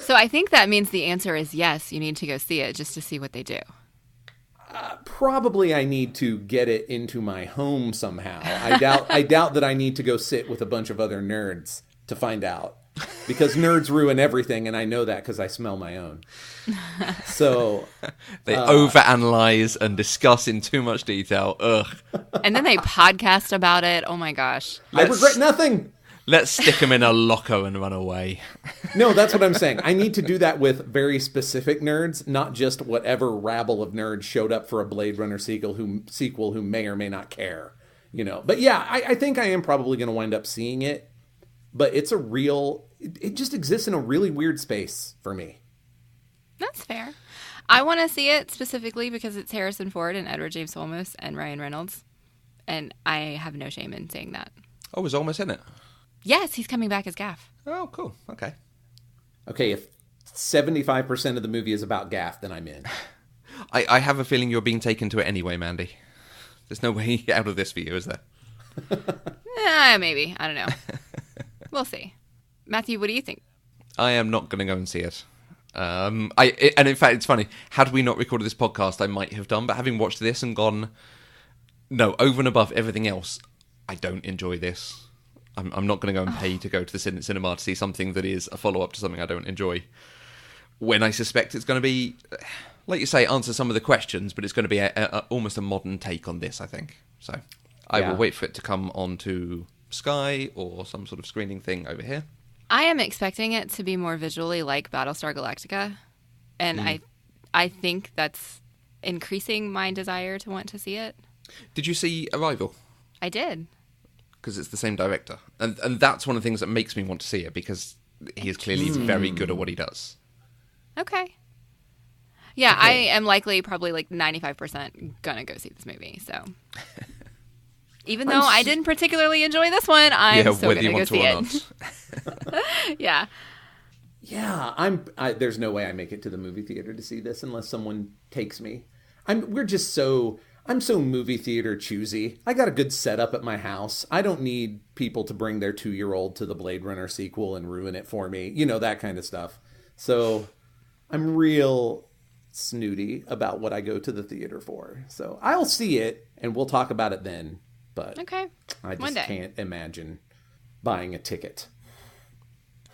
So I think that means the answer is yes, you need to go see it just to see what they do. Probably I need to get it into my home somehow. I doubt that I need to go sit with a bunch of other nerds to find out. Because nerds ruin everything, and I know that because I smell my own. So they overanalyze and discuss in too much detail. Ugh. And then they podcast about it. Oh my gosh. I regret nothing. Let's stick them in a locker and run away. No, that's what I'm saying. I need to do that with very specific nerds, not just whatever rabble of nerds showed up for a Blade Runner sequel who may or may not care. But yeah, I think I am probably going to wind up seeing it. But it just exists in a really weird space for me. That's fair. I want to see it specifically because it's Harrison Ford and Edward James Olmos and Ryan Reynolds. And I have no shame in saying that. Oh, is Olmos in it? Yes, he's coming back as Gaff. Oh, cool. Okay. Okay, if 75% of the movie is about Gaff, then I'm in. I have a feeling you're being taken to it anyway, Mandy. There's no way out of this for you, is there? Maybe. I don't know. We'll see. Matthew, what do you think? I am not going to go and see it. And in fact, it's funny. Had we not recorded this podcast, I might have done. But having watched this and gone, no, over and above everything else, I don't enjoy this. I'm not going to go and pay to go to the cinema to see something that is a follow-up to something I don't enjoy. when I suspect it's going to be, like you say, answer some of the questions, but it's going to be almost a modern take on this, I think. So I will wait for it to come onto Sky or some sort of screening thing over here. I am expecting it to be more visually like Battlestar Galactica, and I think that's increasing my desire to want to see it. Did you see Arrival? I did. Because it's the same director. And that's one of the things that makes me want to see it, because he is clearly very good at what he does. Okay. Yeah, I am likely probably like 95% gonna go see this movie, so... Even though I didn't particularly enjoy this one, I'm still going to go see it. Yeah. Yeah, there's no way I make it to the movie theater to see this unless someone takes me. I'm so movie theater choosy. I got a good setup at my house. I don't need people to bring their 2-year-old to the Blade Runner sequel and ruin it for me. You know, that kind of stuff. So I'm real snooty about what I go to the theater for. So I'll see it and we'll talk about it then. But okay. I just can't imagine buying a ticket.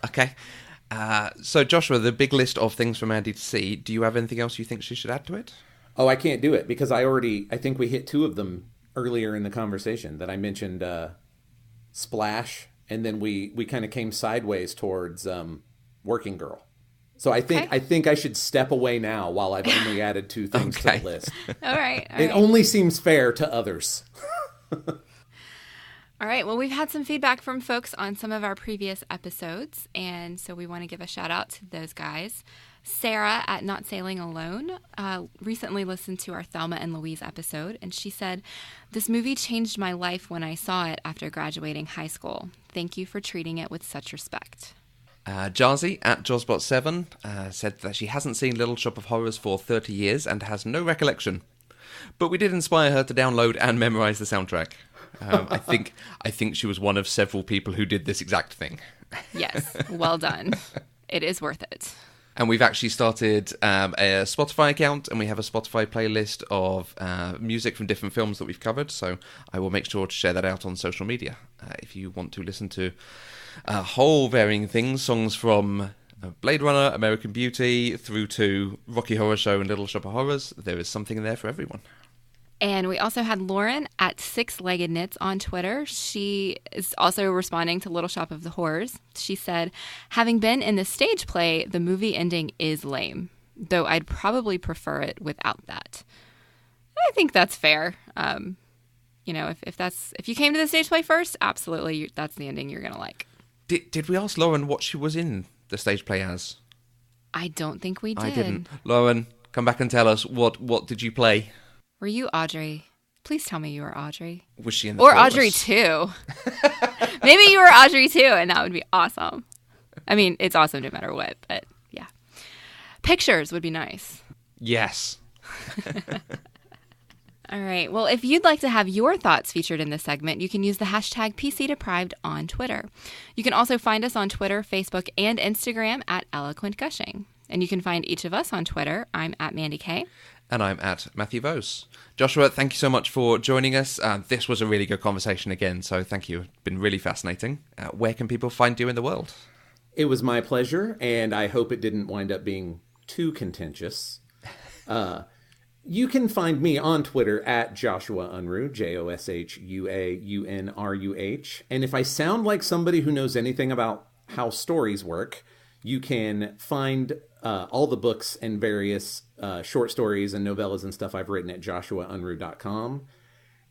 Okay. So, Joshua, the big list of things for Mandy to see, do you have anything else you think she should add to it? Oh, I can't do it because I think we hit 2 of them earlier in the conversation that I mentioned Splash, and then we kind of came sideways towards Working Girl. So I think I should step away now while I've only added 2 things to the list. All right. It only seems fair to others. All right. Well, we've had some feedback from folks on some of our previous episodes, and so we want to give a shout out to those guys. Sarah at Not Sailing Alone recently listened to our Thelma and Louise episode, and she said, "This movie changed my life when I saw it after graduating high school. Thank you for treating it with such respect." Jarzy at Josbot7 said that she hasn't seen Little Shop of Horrors for 30 years and has no recollection. But we did inspire her to download and memorize the soundtrack. I think she was one of several people who did this exact thing. Yes, well done. It is worth it. And we've actually started a Spotify account, and we have a Spotify playlist of music from different films that we've covered. So I will make sure to share that out on social media. If you want to listen to whole varying things, songs from Blade Runner, American Beauty, through to Rocky Horror Show and Little Shop of Horrors, there is something there for everyone. And we also had Lauren at Six Legged Knits on Twitter. She is also responding to Little Shop of the Horrors. She said, "Having been in the stage play, the movie ending is lame, though I'd probably prefer it without that." I think that's fair. If you came to the stage play first, absolutely, that's the ending you're going to like. Did we ask Lauren what she was in the stage play as? I don't think we did. I didn't. Lauren, come back and tell us, what did you play? Were you Audrey? Please tell me you were Audrey. Was she in the Or chorus? Audrey 2. Maybe you were Audrey 2, and that would be awesome. I mean, it's awesome no matter what, but yeah. Pictures would be nice. Yes. All right. Well, if you'd like to have your thoughts featured in this segment, you can use the hashtag PCDeprived on Twitter. You can also find us on Twitter, Facebook, and Instagram at Eloquent Gushing. And you can find each of us on Twitter. I'm at Mandy Kay. And I'm at Matthew Vose. Joshua, thank you so much for joining us. This was a really good conversation again, so thank you. It's been really fascinating. Where can people find you in the world? It was my pleasure, and I hope it didn't wind up being too contentious. You can find me on Twitter at Joshua Unruh, JOSHUAUNRUH. And if I sound like somebody who knows anything about how stories work, you can find all the books and various short stories and novellas and stuff I've written at joshuaunruh.com.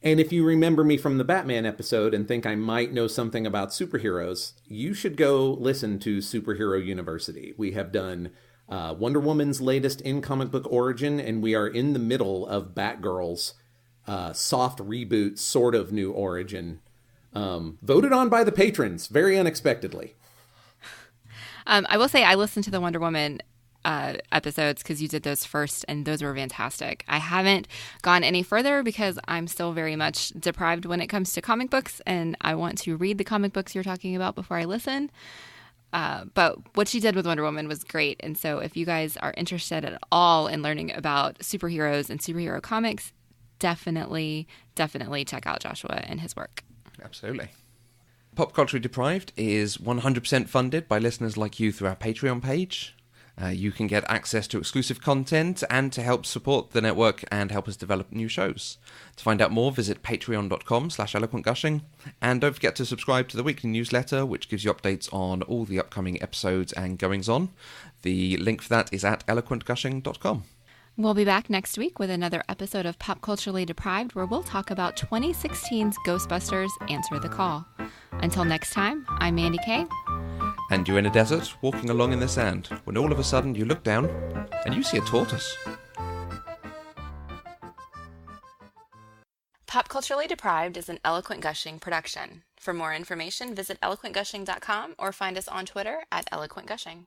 And if you remember me from the Batman episode and think I might know something about superheroes, you should go listen to Superhero University. We have done Wonder Woman's latest in-comic book origin, and we are in the middle of Batgirl's soft reboot, sort of new origin. Voted on by the patrons, very unexpectedly. I will say I listened to the Wonder Woman episodes because you did those first, and those were fantastic. I haven't gone any further because I'm still very much deprived when it comes to comic books, and I want to read the comic books you're talking about before I listen. But what she did with Wonder Woman was great, and so if you guys are interested at all in learning about superheroes and superhero comics, definitely check out Joshua and his work. Absolutely. Pop Culture Deprived is 100% funded by listeners like you through our Patreon page. You can get access to exclusive content and to help support the network and help us develop new shows. To find out more, visit patreon.com/eloquentgushing. And don't forget to subscribe to the weekly newsletter, which gives you updates on all the upcoming episodes and goings-on. The link for that is at eloquentgushing.com. We'll be back next week with another episode of Pop Culturally Deprived, where we'll talk about 2016's Ghostbusters Answer the Call. Until next time, I'm Mandy Kay. And you're in a desert, walking along in the sand, when all of a sudden you look down and you see a tortoise. Pop Culturally Deprived is an Eloquent Gushing production. For more information, visit eloquentgushing.com or find us on Twitter at eloquentgushing.